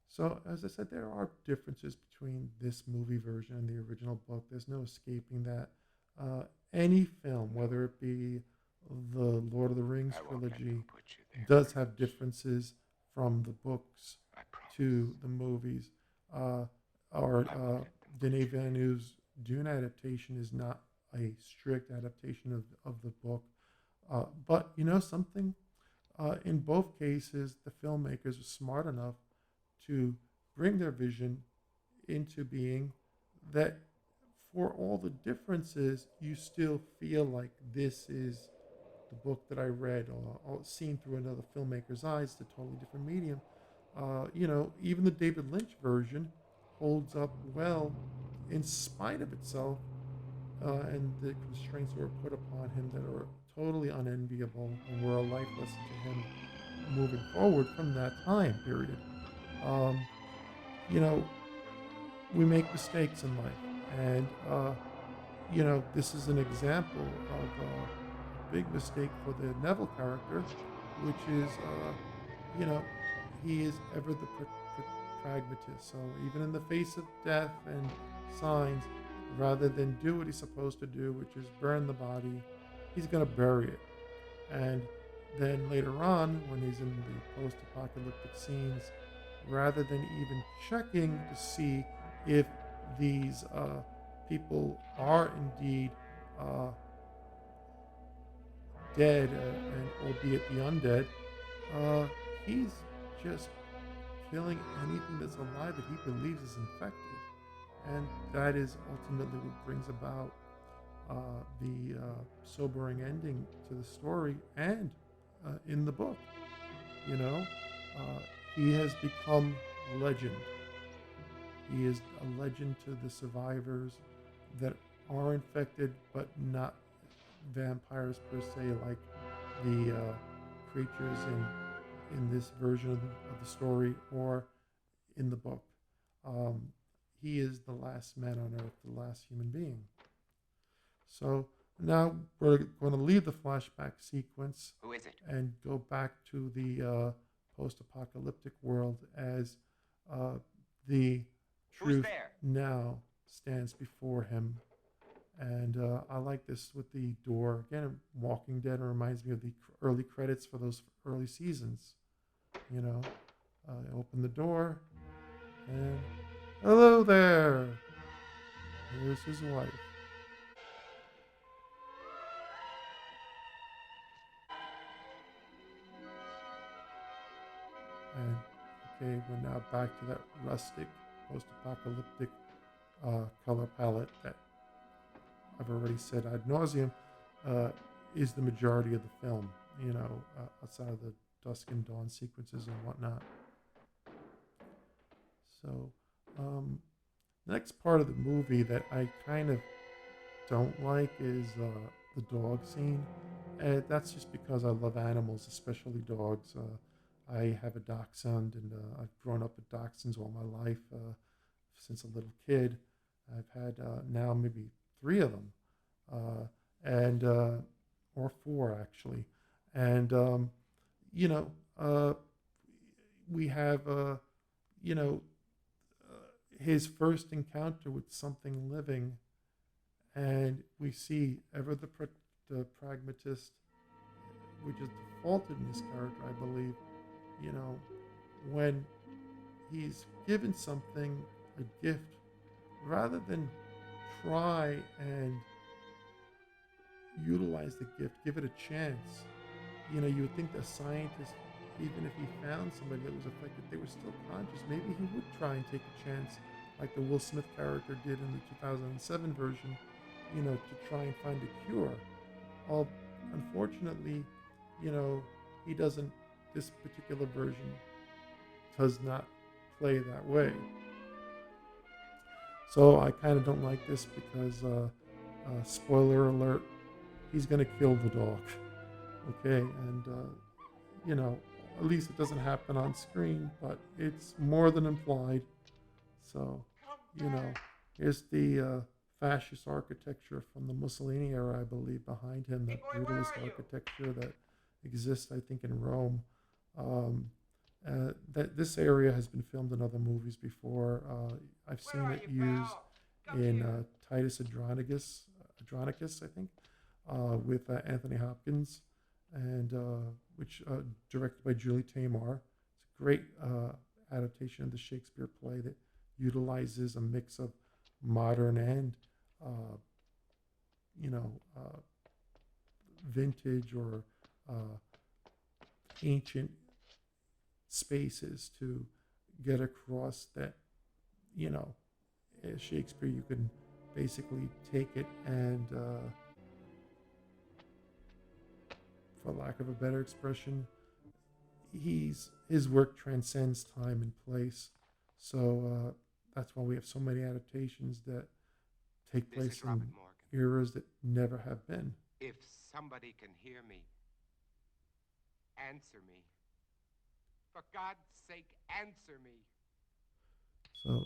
So, as I said, there are differences between this movie version and the original book. There's no escaping that. Any film, whether it be the Lord of the Rings I won't let trilogy, them put you there. does have differences from the books I promise. to the movies. Or I won't let them put Denis you there. Villeneuve's Dune adaptation is not a strict adaptation of the book. But you know something? In both cases, the filmmakers were smart enough to bring their vision into being that for all the differences, you still feel like this is the book that I read or seen through another filmmaker's eyes, it's a totally different medium. Even the David Lynch version holds up well in spite of itself and the constraints that were put upon him that are totally unenviable and were a life lesson to him moving forward from that time period. Um, you know, we make mistakes in life, and this is an example of a big mistake for the Neville character, which is, you know, he is ever the pragmatist. So even in the face of death and signs, rather than do what he's supposed to do, which is burn the body, he's going to bury it. And then later on, when he's in the post-apocalyptic scenes, rather than even checking to see if these people are indeed dead, and albeit the undead, he's just killing anything that's alive that he believes is infected. And that is ultimately what brings about the sobering ending to the story and in the book. You know, he has become legend. He is a legend to the survivors that are infected, but not vampires per se, like the creatures in this version of the story or in the book. Um, he is the last man on earth, the last human being. So now we're going to leave the flashback sequence Who is it? and go back to the post-apocalyptic world as the Who's truth there? now stands before him. And I like this with the door. Again, Walking Dead reminds me of the early credits for those early seasons. You know, I open the door and hello there. Here's his wife. okay, we're now back to that rustic, post-apocalyptic color palette that I've already said ad nauseum uh, is the majority of the film. Outside of the dusk and dawn sequences and whatnot. So, the next part of the movie that I kind of don't like is the dog scene. That's just because I love animals, especially dogs. I have a dachshund, and I've grown up with dachshunds all my life since a little kid. I've had now maybe three of them, and or four actually, and you know, we have you know, his first encounter with something living, and we see ever the pragmatist, which is defaulted in this character, I believe. You know, when he's given something, a gift, rather than try and utilize the gift, give it a chance. You would think that scientists, even if he found somebody that was affected, they were still conscious. Maybe he would try and take a chance, like the Will Smith character did in the 2007 version, to try and find a cure. Well, unfortunately, he doesn't, this particular version does not play that way. So I kind of don't like this because, spoiler alert, he's going to kill the dog. Okay, and, at least it doesn't happen on screen, but it's more than implied. So, here's the fascist architecture from the Mussolini era, I believe, behind him, that brutalist architecture that exists, I think, in Rome. That this area has been filmed in other movies before. I've seen it used in Titus Andronicus, I think, with Anthony Hopkins, and which directed by Julie Taymor. It's a great adaptation of the Shakespeare play that utilizes a mix of modern and vintage or ancient spaces to get across that, as Shakespeare, you can basically take it and, for lack of a better expression, his work transcends time and place. So that's why we have so many adaptations that take place in eras that never have been. If somebody can hear me, answer me. For God's sake, answer me. So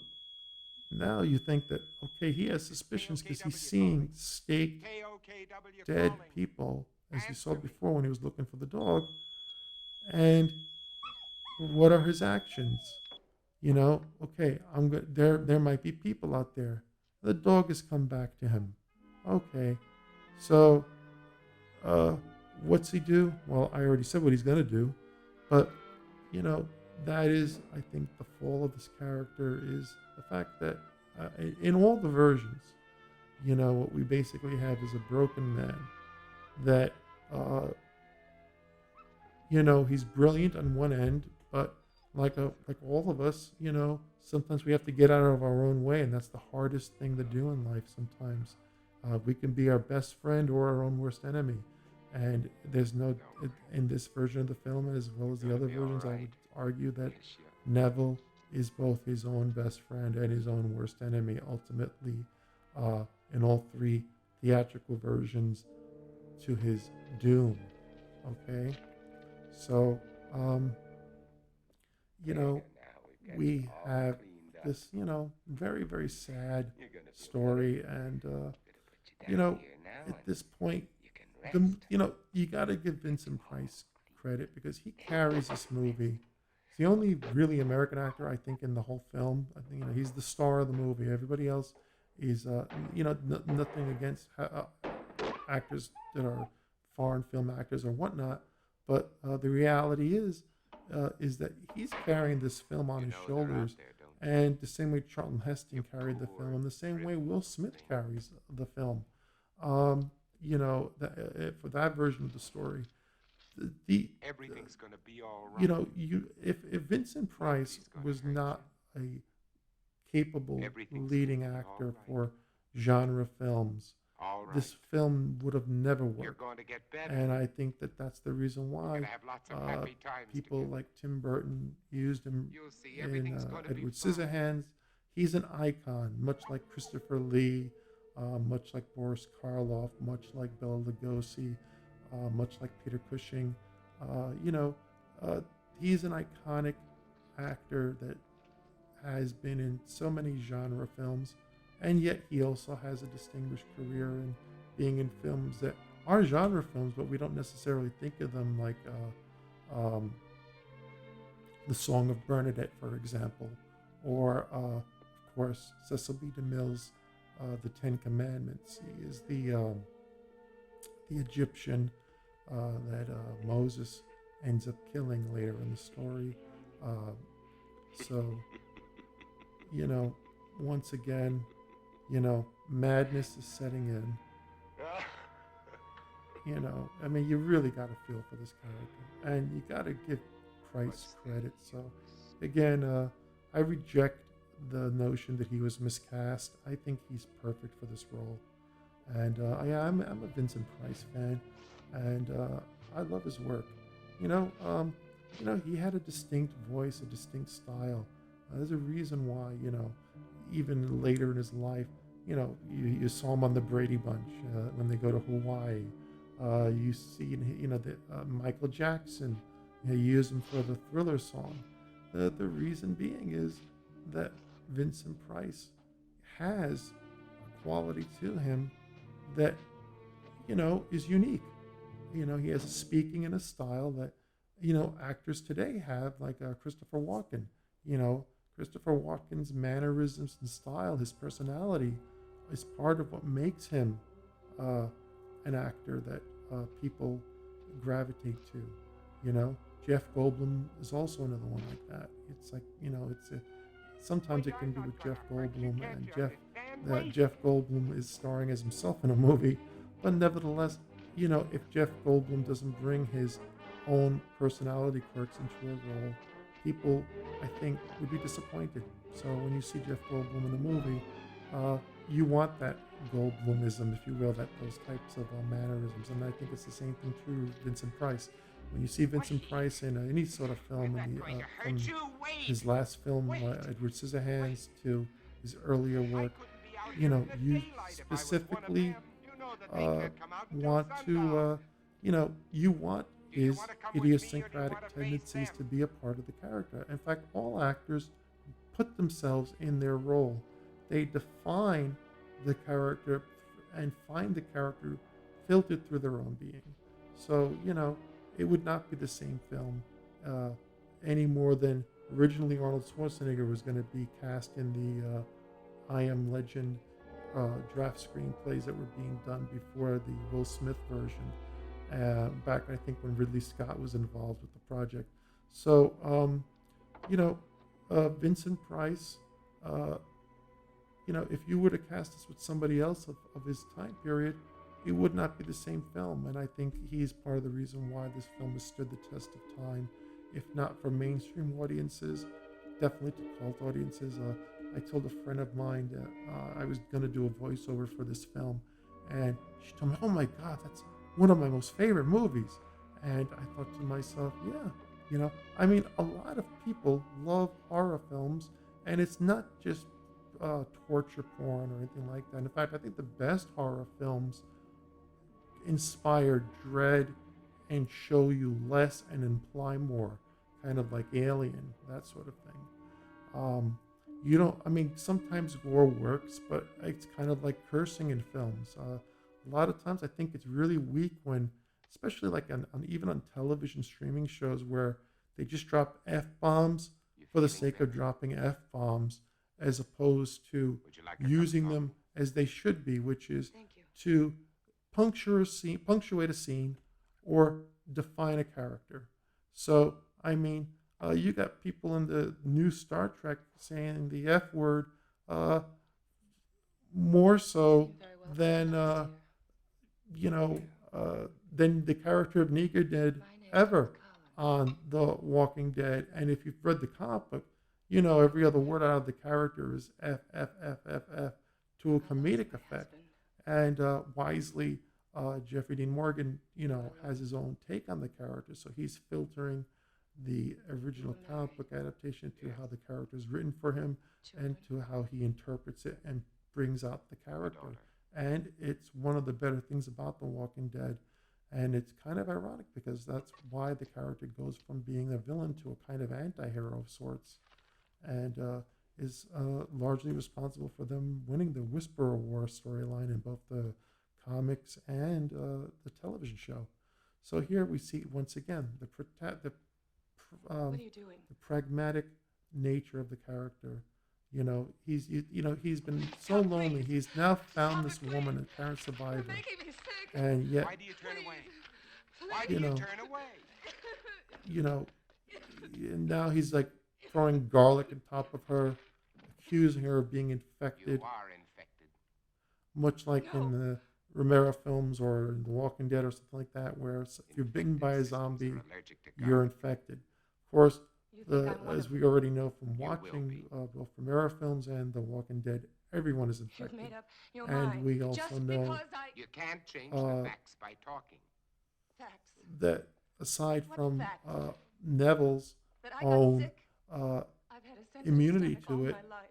now you think that, okay, he has suspicions because he's seeing staked, dead people, as you saw before when he was looking for the dog. And what are his actions? Okay, I'm good. There might be people out there. The dog has come back to him. Okay, so what's he do? Well, I already said what he's gonna do, but that is, I think, the fall of this character is the fact that in all the versions, what we basically have is a broken man that, he's brilliant on one end, but like all of us, sometimes we have to get out of our own way, and that's the hardest thing to do in life sometimes. We can be our best friend or our own worst enemy. And there's no, in this version of the film, as well as the other versions, I would argue that Neville is both his own best friend and his own worst enemy, ultimately, in all three theatrical versions, to his doom. Okay? So, we have this, very, very sad story. And, at this point, you got to give Vincent Price credit because he carries this movie. He's the only really American actor, I think, in the whole film. I think, he's the star of the movie. Everybody else is, nothing against actors that are foreign film actors or whatnot. But the reality is that he's carrying this film on his shoulders. And the same way Charlton Heston carried the film, the same way Will Smith carries the film. For that version of the story, the Everything's gonna be all right. you know, you if Vincent Price Nobody's gonna was hurt not a capable Everything's leading gonna be all actor right. for genre films, All right. this film would have never You're worked. going to get better. And I think that that's the reason We're gonna why have lots of happy times people together. like Tim Burton used him You'll see, in everything's gonna be Edward fine. Scissorhands. He's an icon, much like Christopher Lee, much like Boris Karloff, much like Bela Lugosi, much like Peter Cushing. You know, uh, he's an iconic actor that has been in so many genre films, and yet he also has a distinguished career in being in films that are genre films, but we don't necessarily think of them like The Song of Bernadette, for example, or, of course, Cecil B. DeMille's The Ten Commandments. He is the Egyptian that Moses ends up killing later in the story. Uh, so, you know, once again, you know, madness is setting in. You know, I mean, you really got to feel for this character, and you got to give Price credit. So, again, I reject the notion that he was miscast. I think he's perfect for this role, and I'm a Vincent Price fan, and I love his work. You know, he had a distinct voice, a distinct style. There's a reason why, even later in his life, you saw him on the Brady Bunch when they go to Hawaii. You see, Michael Jackson, used him for the Thriller song. The reason being is that Vincent Price has a quality to him that, is unique. He has a speaking and a style that, actors today have, like Christopher Walken. Christopher Walken's mannerisms and style, his personality, is part of what makes him an actor that people gravitate to. Jeff Goldblum is also another one like that. It's like, sometimes it can be with Jeff Goldblum, and Jeff Goldblum is starring as himself in a movie, but nevertheless, if Jeff Goldblum doesn't bring his own personality quirks into a role, people, I think, would be disappointed. So when you see Jeff Goldblum in a movie, you want that Goldblumism, if you will, those types of mannerisms, and I think it's the same thing true with Vincent Price. When you see Vincent Price in any sort of film, from his last film, Edward Scissorhands, to his earlier work, you specifically want to, you want his idiosyncratic tendencies to be a part of the character. In fact, all actors put themselves in their role. They define the character and find the character filtered through their own being. So, it would not be the same film any more than originally Arnold Schwarzenegger was going to be cast in the I Am Legend draft screenplays that were being done before the Will Smith version, back, I think, when Ridley Scott was involved with the project. So, Vincent Price, if you were to cast this with somebody else of his time period, it would not be the same film. And I think he's part of the reason why this film has stood the test of time, if not for mainstream audiences, definitely to cult audiences. I told a friend of mine that I was going to do a voiceover for this film, and she told me, "Oh my God, that's one of my most favorite movies." And I thought to myself, yeah, a lot of people love horror films, and it's not just torture porn or anything like that. In fact, I think the best horror films inspire dread and show you less and imply more, kind of like Alien, that sort of thing. Sometimes gore works, but it's kind of like cursing in films. A lot of times I think it's really weak when, especially like even on television streaming shows, where they just drop F-bombs for the sake of dropping F-bombs, as opposed to using them as they should be, which is to punctuate a scene or define a character. So, you got people in the new Star Trek saying the F word more so than, than the character of Negan did ever on The Walking Dead. And if you've read the comic book, you know every other word out of the character is F, F, F, F, F to a comedic effect. And wisely, Jeffrey Dean Morgan, has his own take on the character. So he's filtering the original comic book adaptation to how the character is written for him and to how he interprets it and brings out the character. And it's one of the better things about The Walking Dead. And it's kind of ironic because that's why the character goes from being a villain to a kind of anti-hero of sorts, and is largely responsible for them winning the Whisperer War storyline in both the comics and the television show. So here we see once again What are you doing? the pragmatic nature of the character. He's been so lonely. He's now found this woman, a parent survivor, Making me sick. and yet, Why do you turn away? Why do you you know, turn away? and now he's like throwing garlic on top of her, accusing her of being You infected, are infected. much like in the Romero films or in The Walking Dead or something like that, where if you're bitten by a Infected systems zombie, are allergic to you're garlic. infected. Of course, You think I'm one as of we them? already know from will watching be. both Romero films and The Walking Dead, everyone is You've infected. made up your And mind. we also Just know because I You can't change Uh, the facts by talking. facts that aside What from facts? Neville's that I got own sick. uh, I've had a sensitive immunity stomach to all it, my life.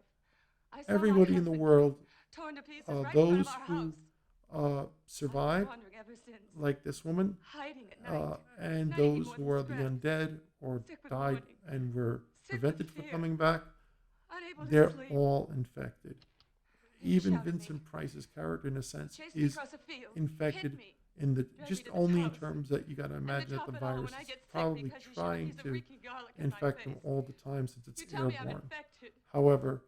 I saw my everybody in the husband world, torn to pieces right in front those of our who house. I've been survived, wandering ever since, like this woman, hiding at night, and not eating those more who than are the scraps. undead or Sick with died mourning, and were sick with prevented from fear, coming back, unable to they're sleep. all infected. He Even shouted at me, Vincent Price's character, in a sense, chased me is across a field, hit infected me, in the dragged me just to this only in house. terms that you got to And to imagine that top the it all, virus when I is get sick probably because you shot a trying piece of to reeking garlic in my infect him face. all the time since it's You tell me I'm airborne. infected. However,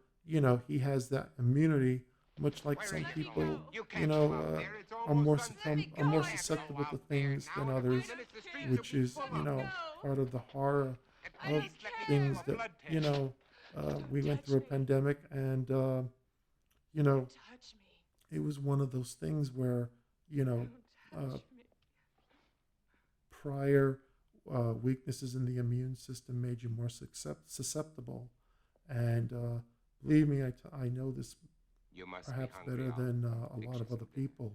he has that immunity, much like Where some are you people, going? You you can't know, go out there. It's are almost more sunset. Let me are more go. susceptible to Can't go out there things now. than In a few others, minutes, the streets which will be is, full of Let me them. go. part of the horror At of least let me things do a that, blood test. we went touch through a me. pandemic, and, Touch me. it was one of those things where, Don't uh, touch me. prior weaknesses in the immune system made you more susceptible. And believe me, I know this You must perhaps be hungry. better than a fix lot you of other some dinner. people.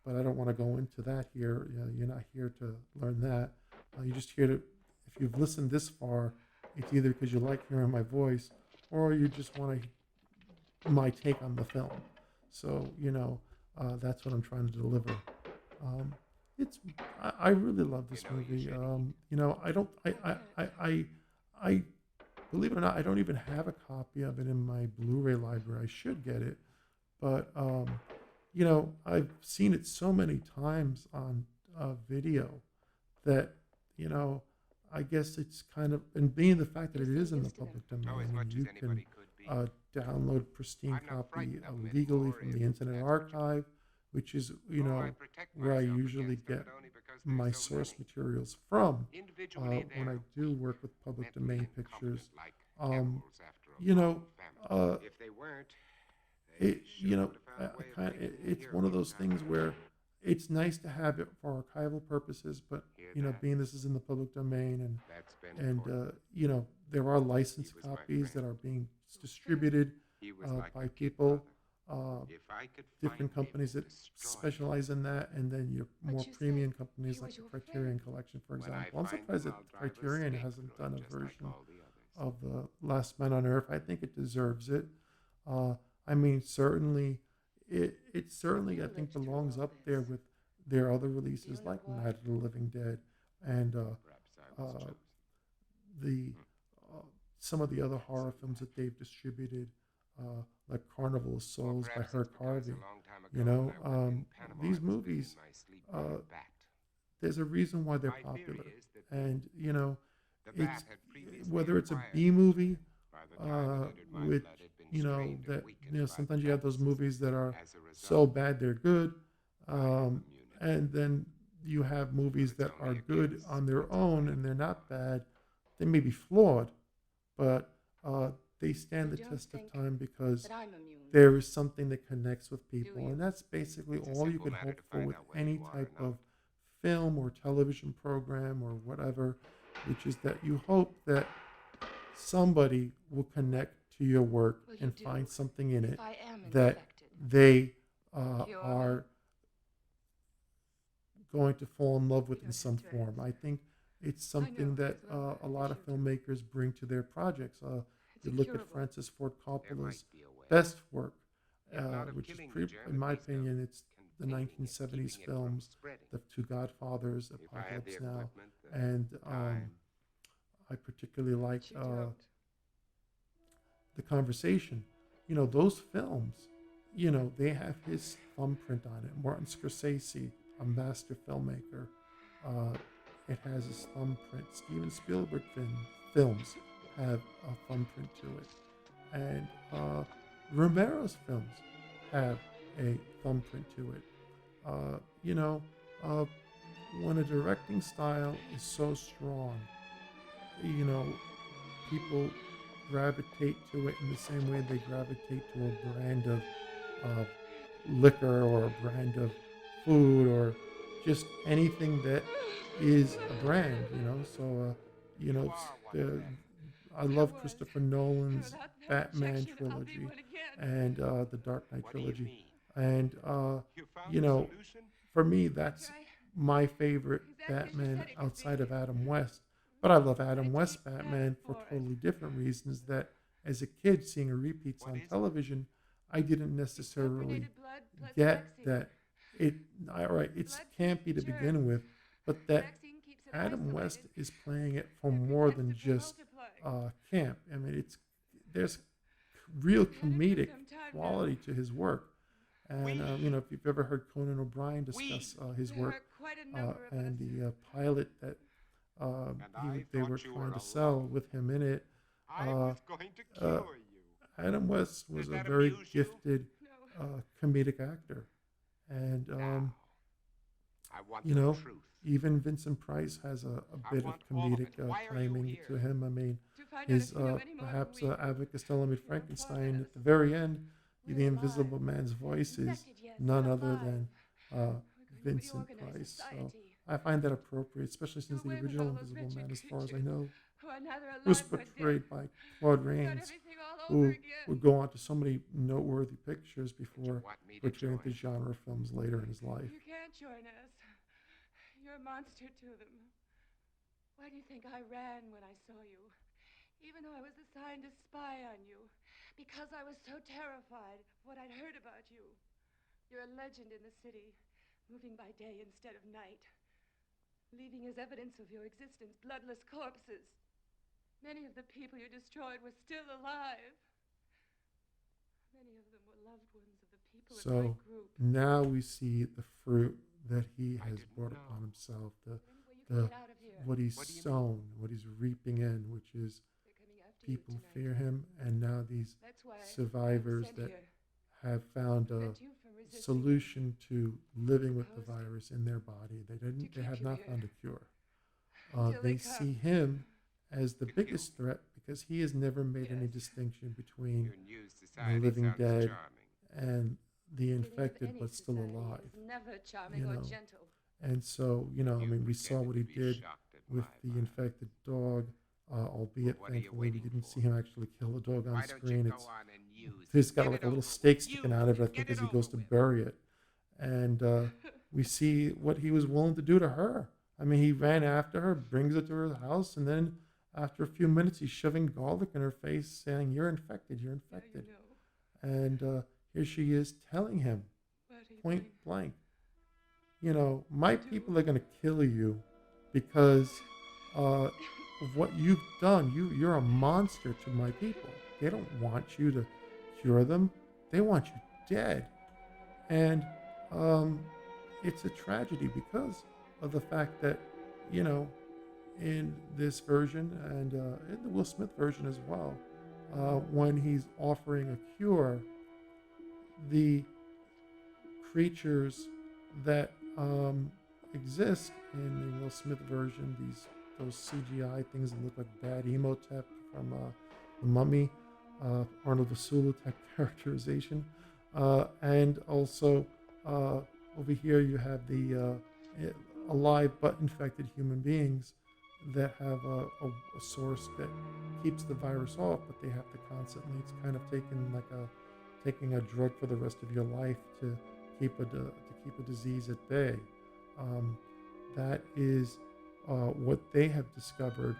But I don't want to go into that here. You're not here to learn that. You're just here to, if you've listened this far, it's either because you like hearing my voice or you just want my take on the film. So, that's what I'm trying to deliver. I really love this You movie. should I believe it or not, I don't even have a copy of it in my Blu-ray library. I should get it, but I've seen it so many times on video that I guess it's kind of, and being the fact that it is in the public Oh, domain as and much you as can anybody could be. download pristine I'm not copy frightened of them legally anymore, from the if Internet that's what you- Archive, which is Oh, I protect where I myself usually against them, get but only because there's my so source many. materials from Individually, when I they're do weak, work with public mentally domain incompetent, pictures. like Um, animals after a you know, long famine. If they weren't, they it sure would have found a way of making it's heroes one of those out things of where it's nice to have it for archival purposes, but Hear that? being this is in the public domain That's been and important. there are licensed He was my copies that friend. are being distributed He was like by a kid people, brother. If I could different find companies him that and destroy specialize in that, and then your But more you premium said companies he like was the your Criterion Collection, for When I example. I'm find surprised him, that I'll drive a Criterion stake hasn't through done him a just like version all the others. of the Last Man on Earth. I think it deserves it. I mean, certainly, it certainly I You think lived through belongs all up there this. with their other releases You know like why? Night of the Living Dead and Perhaps I was uh, chosen. the some of the other horror films that they've distributed, like Carnival of Souls by Perhaps Herc it's because Harvey. a long time You ago know, when I worked in Panama, these I was movies, losing my sleep by a bat. there's a reason why they're My popular, theory is that and the bat it's had previously whether it's a acquired B movie by the time it entered my which blood, had been strained and that weakened by the sometimes you have those bat's movies that are As a result, so bad they're good, I have um, immunity. and then you have movies it's that only are a good guess. on their It's own only and a they're not thought. bad. They may be flawed, but they stand You the don't test of think time because That I'm immune. there is something that connects with people, you? and that's basically It's a all you simple can matter hope to for find with out whether any you are or type not. of film or television program or whatever, which is that you hope that somebody will connect to your work Will you and do find something in if it I am that infected? they Cure are going to fall in love with You in don't some have to form. I answer. think it's I know something that it's one word, a lot of but you do. filmmakers bring to their projects. It's You look at incurable. Francis Ford There Coppola's might be a way. best work, If not of which is killing the pretty, germ, in at my least of opinion, it's the containing it, 1970s keeping it from films, spreading. The Two Godfathers, If I had the Apocalypse Now, equipment, the and time, I particularly like But you don't. The Conversation. Those films, they have his thumbprint on it. Martin Scorsese, a master filmmaker, it has his thumbprint. Steven Spielberg films have a thumbprint to it. And Romero's films have a thumbprint to it. When a directing style is so strong, you know, people gravitate to it in the same way they gravitate to a brand of uh, liquor or a brand of food or just anything that is a brand, So, you know, s- the, I love was. Christopher Nolan's Without that Batman injection, I'll be trilogy one again. and the Dark Knight What do you trilogy. mean? And, You found you the know, solution? for me, that's Try. my favorite Exactly as you Batman said it could outside be. of Adam West. But I love Adam I West take Batman credit for for it. totally different reasons that as a kid seeing repeats What on is it? television, I didn't necessarily Deprotonated blood plus get vaccine. that it all right, it's Blood campy to germs. begin with, but that Vaccine keeps it Adam West isolated. is playing it for It more prevents than it from just multiplying. camp. I mean, there's real Had it for comedic some time now. quality to his work. And if you've ever heard Conan O'Brien discuss his There work are quite a number of and us. the pilot that And I they were thought you trying were to sell alone. with him in it, I uh, was going to uh, cure you. Adam West was Did a that very amuse you? gifted No. comedic actor, and Now, I want you the know, truth. even Vincent Price has a I bit of want all of comedic it. Why are you timing here? to him. I mean, To find out his if you know any more than perhaps we do. Abbott Costello meet You're Frankenstein part at of the us. very end. We're The alive. Invisible Man's voice is Infected, yes, none but other alive. than We're going to Vincent reorganize Price. So society. I find that appropriate, especially since Do the away with original all those Invisible Man, wretched as far as I creatures know, who are neither was alive nor portrayed dead. by Claude Start Rains, everything all over who again. would go on to so many noteworthy pictures You before want me to portraying join? the genre films later in his life. You can't join us. You're a monster to them. Why do you think I ran when I saw you? Even though I was assigned to spy on you. Because I was so terrified of what I'd heard about you. You're a legend in the city, moving by day instead of night. Leaving as evidence of your existence bloodless corpses. Many of the people you destroyed were still alive. Many of them were loved ones of the people in my So group. now we see the fruit that he I has didn't brought know. upon himself, When will you the get out of here? what he's What do you sown, what he's reaping in, which is They're coming after people you tonight. fear him, and now these That's why survivors I'm that sent here. have found a Prevent you from resisting solution to living with the Supposed virus in their body. They keep have you not here. found a cure. Until They they see come. him as the Good biggest threat because he has never made any Yes. distinction between Your new society living sounds dead charming. and the Beginning of infected any but still society alive. is never charming you or know. gentle. And so, I You mean, we saw pretended what he to be did shocked at with my the violence. infected dog, albeit What are you thankfully we waiting didn't for? see him actually kill the dog on Why don't you screen. go It's on and use he's it? got Get like it a little over steak with. sticking Use out of it, I Get think, it as he goes over to with. bury it. And we see what he was willing to do to her. I mean, he ran after her, brings her to her house, and then after a few minutes, he's shoving garlic in her face, saying, "You're infected, you're Now infected." you know. And here she is telling him, What are you point doing? blank, my Do. people are going to kill you because of what you've done. You're a monster to my people. They don't want you to cure them. They want you dead. And it's a tragedy because of the fact that, in this version and in the Will Smith version as well, when he's offering a cure, the creatures that exist in the Will Smith version, those CGI things that look like bad Emotep from The Mummy, Arnold Vasulu type characterization, and also over here you have the alive but infected human beings that have a source that keeps the virus off, but they have to constantly. It's kind of taking a drug for the rest of your life to keep a disease at bay. Um, that is what they have discovered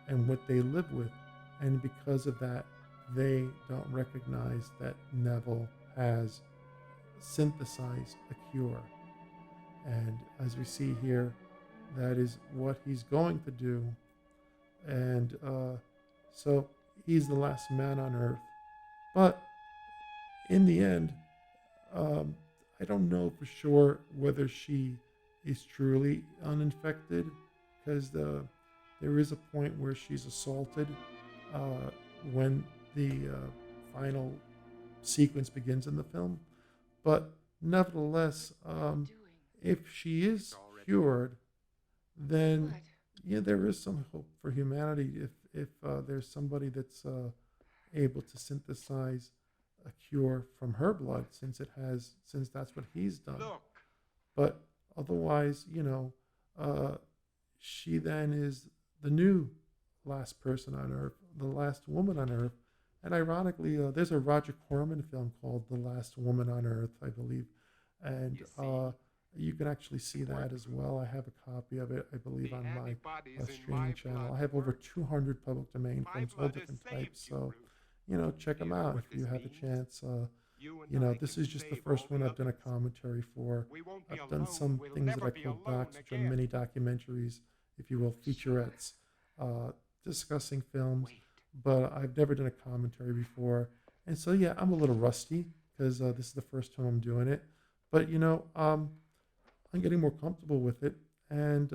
and what they live with, and because of that, they don't recognize that Neville has synthesized a cure. And as we see here, that is what he's going to do. And so he's the last man on Earth. But in the end, I don't know for sure whether she is truly uninfected, because there is a point where she's assaulted when the final sequence begins in the film. But nevertheless, if she is cured, then What? yeah, there is some hope for humanity if there's somebody that's able to synthesize a cure from her blood, since that's what he's done. Look, But otherwise, she then is the new last person on Earth, the last woman on Earth. And ironically, there's a Roger Corman film called The Last Woman on Earth, I believe. And You see, you can actually see that as well. I have a copy of it, I believe, the on my antibodies in my streaming channel. blood I have over work. 200 public domain My films, all blood has different saved types. you, So, Ruth. check them You know out what if you this have a means? chance. You and I This can is just the save first all one the I've done a others. commentary for. We won't be I've done alone. some We'll things that never I be call alone docs, which are again. mini documentaries, if you will, featurettes, discussing films. Wait. But I've never done a commentary before. And so, yeah, I'm a little rusty because this is the first time I'm doing it. But, I'm getting more comfortable with it. And,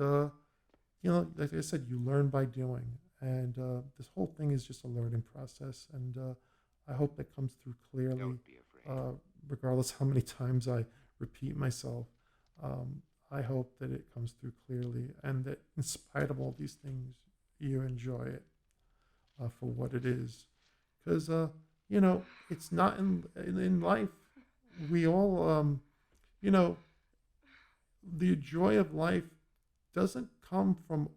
like I said, you learn by doing. And this whole thing is just a learning process. And I hope that comes through clearly, Don't be afraid. regardless how many times I repeat myself. I hope that it comes through clearly and that in spite of all these things, you enjoy it for what it is. Because, it's not in life. We all, the joy of life doesn't come from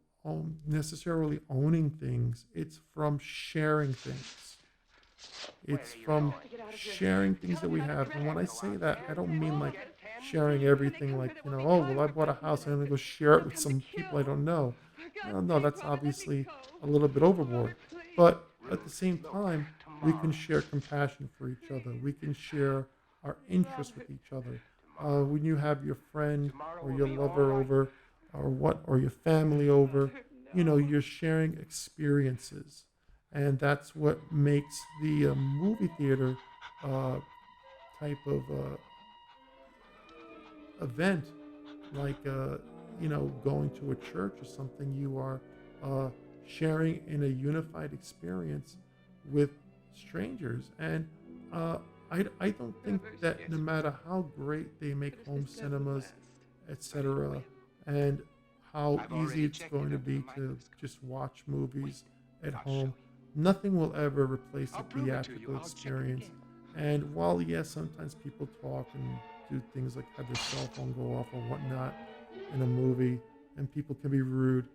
necessarily owning things. It's from sharing things. It's from sharing things that we have. And when I say that, I don't mean like sharing everything like, oh, well, I bought a house and I'm going to go share it with some people I don't know. No, that's obviously a little bit overboard. But at the same time, we can share compassion for each other. We can share our interests with each other. When you have your friend or your lover over, or your family over, you're sharing experiences, and that's what makes the movie theater type of event, like going to a church or something. You are sharing in a unified experience with strangers, and I don't think that no matter how great they make home cinemas, etc., and how I've easy already it's checked going it to under be the to microscope. just watch movies at I'll show home, you. nothing will ever replace I'll the prove it to you. theatrical I'll check it experience. again. And while, yes, sometimes people talk and do things like have their cell phone go off or whatnot in a movie, and people can be rude,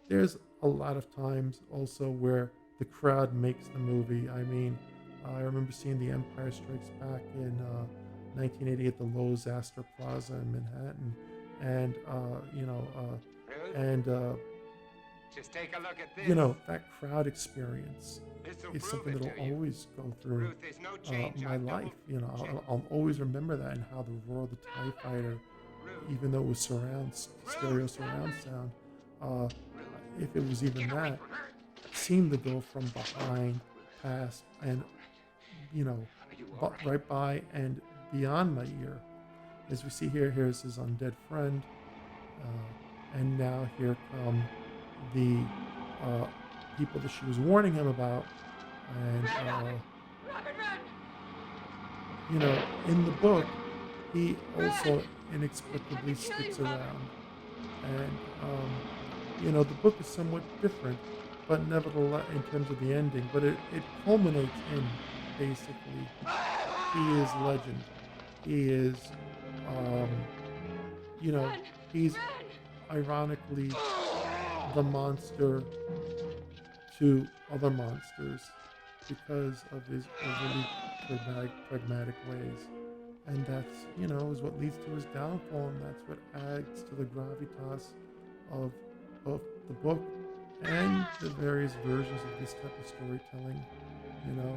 there's a lot of times also where the crowd makes the movie. I mean, I remember seeing The Empire Strikes Back in 1980 at the Lowe's Astor Plaza in Manhattan, and Ruth, and just take a look at this. that crowd experience This'll is prove something it that'll to you. always go through Ruth, there's no change. my I've life. double-checked. I'll always remember that, and how the roar of the TIE fighter, Ruth, even though it was stereo surround sound, if it was even that, seemed to go from behind, past, and right by and beyond my ear. As we see here, here's his undead friend, and now here come the people that she was warning him about, and Robert, run! in the book, he also inexplicably sticks around, and the book is somewhat different, but nevertheless, in terms of the ending, but it culminates in basically he is legend. He is, he's ironically the monster to other monsters because of his overly pragmatic ways. And that's, is what leads to his downfall, and that's what adds to the gravitas of both the book and the various versions of this type of storytelling. You know,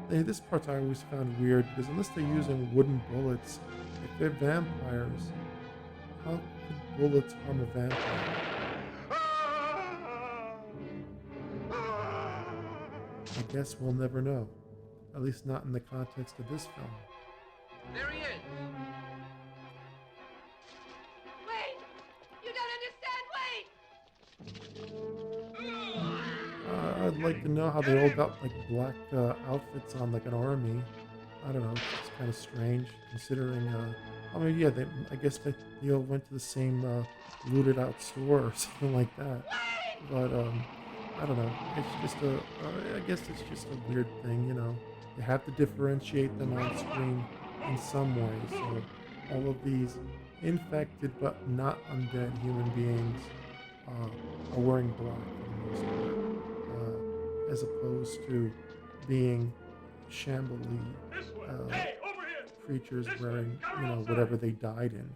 this part I always found weird because unless they're using wooden bullets, if they're vampires, how could bullets harm a vampire? I guess we'll never know, at least not in the context of this film. There he is. Wait! You don't understand! Wait! I'd like to know how they all got like black outfits on, like an army. I don't know. It's kind of strange considering. I guess they all went to the same looted out store or something like that. But I don't know. It's just I guess it's just a weird thing, You have to differentiate them on screen in some way. So all of these infected but not undead human beings are wearing black for the most part, as opposed to being shambly creatures wearing, whatever they died in.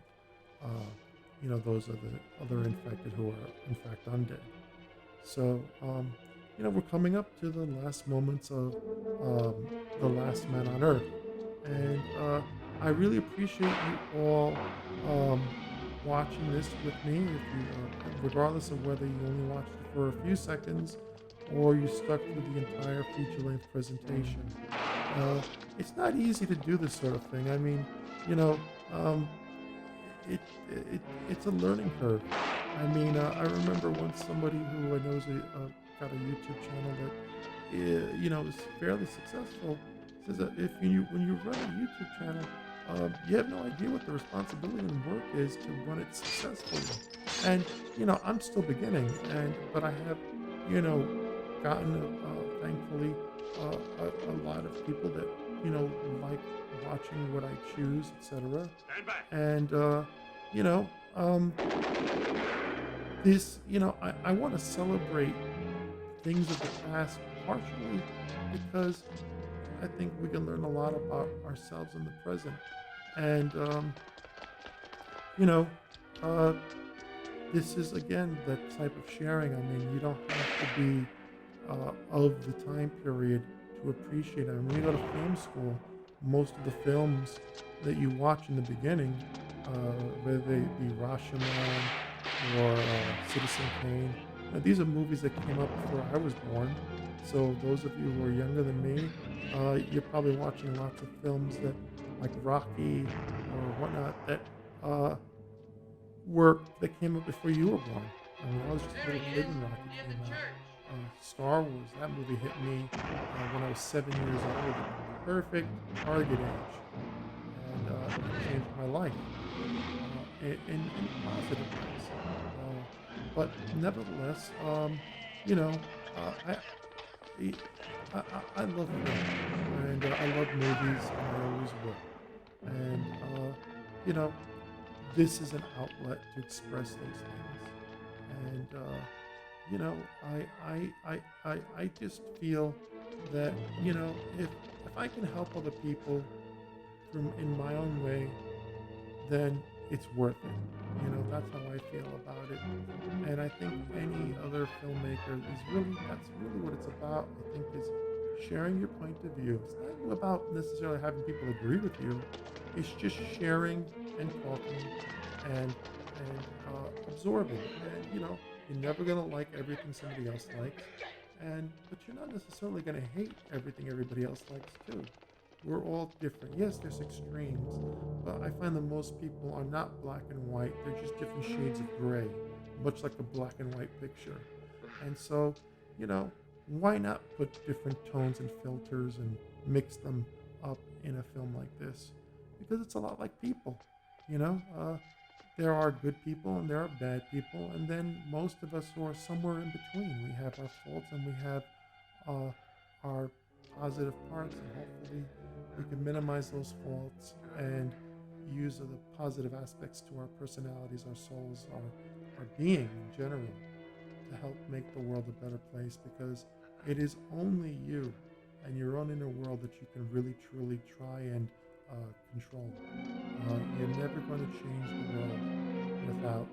Those are the other infected who are in fact undead. So, we're coming up to the last moments of The Last Man on Earth. And I really appreciate you all watching this with me. If you, regardless of whether you only watched it for a few seconds or you stuck through the entire feature-length presentation. It's not easy to do this sort of thing. I mean, it's a learning curve. I mean, I remember once somebody who I know got a YouTube channel that is fairly successful says that when you run a YouTube channel, you have no idea what the responsibility and work is to run it successfully. And I'm still beginning, but I have gotten thankfully a lot of people that like watching what I choose, etc. And this, I want to celebrate things of the past, partially because I think we can learn a lot about ourselves in the present. And, this is, again, that type of sharing. I mean, you don't have to be of the time period to appreciate it. I mean, when you go to film school, most of the films that you watch in the beginning, whether they be Rashomon or Citizen Kane, these are movies that came out before I was born. So those of you who are younger than me, you're probably watching lots of films that, like Rocky or whatnot, that came out before you were born. I mean, I was just a little kid when Rocky came out. Star Wars, that movie hit me when I was 7 years old, perfect target age, and it changed my life in positive ways. But nevertheless, I love film, and I love movies, and I always will. And this is an outlet to express those things. And I just feel that if I can help other people in my own way, then it's worth it. That's how I feel about it. And I think any other filmmaker that's really what it's about. I think is sharing your point of view. It's not about necessarily having people agree with you. It's just sharing and talking and absorbing. And you're never gonna like everything somebody else likes, but you're not necessarily gonna hate everything everybody else likes too. We're all different. Yes, there's extremes, but I find that most people are not black and white. They're just different shades of gray, much like a black and white picture. And so, why not put different tones and filters and mix them up in a film like this? Because it's a lot like people, There are good people and there are bad people, and then most of us who are somewhere in between. We have our faults and we have our positive parts, and hopefully we can minimize those faults and infuse the positive aspects to our personalities, our souls, our being in general, to help make the world a better place, because it is only you and your own inner world that you can really truly try and control. You're never going to change the world without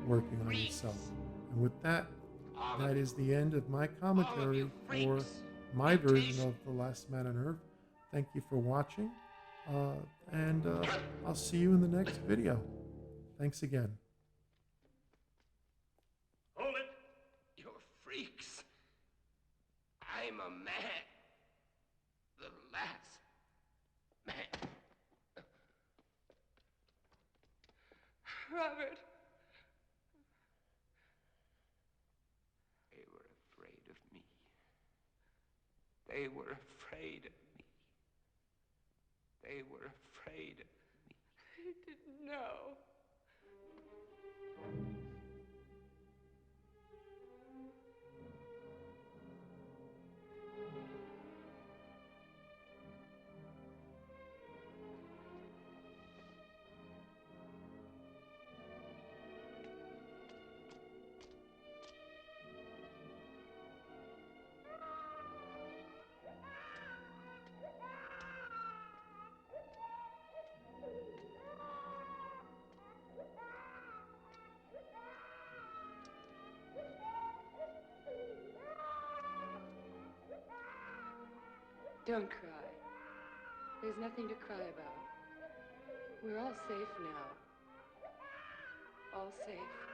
working on yourself. And with that, that is the end of my commentary for my version of The Last Man on Earth. Thank you for watching, and I'll see you in the next video. Thanks again. Hold it! You're freaks. I'm a man. The last man. Robert. They were afraid of me. They were afraid of me. They were afraid of me. I didn't know. Don't cry. There's nothing to cry about. We're all safe now. All safe.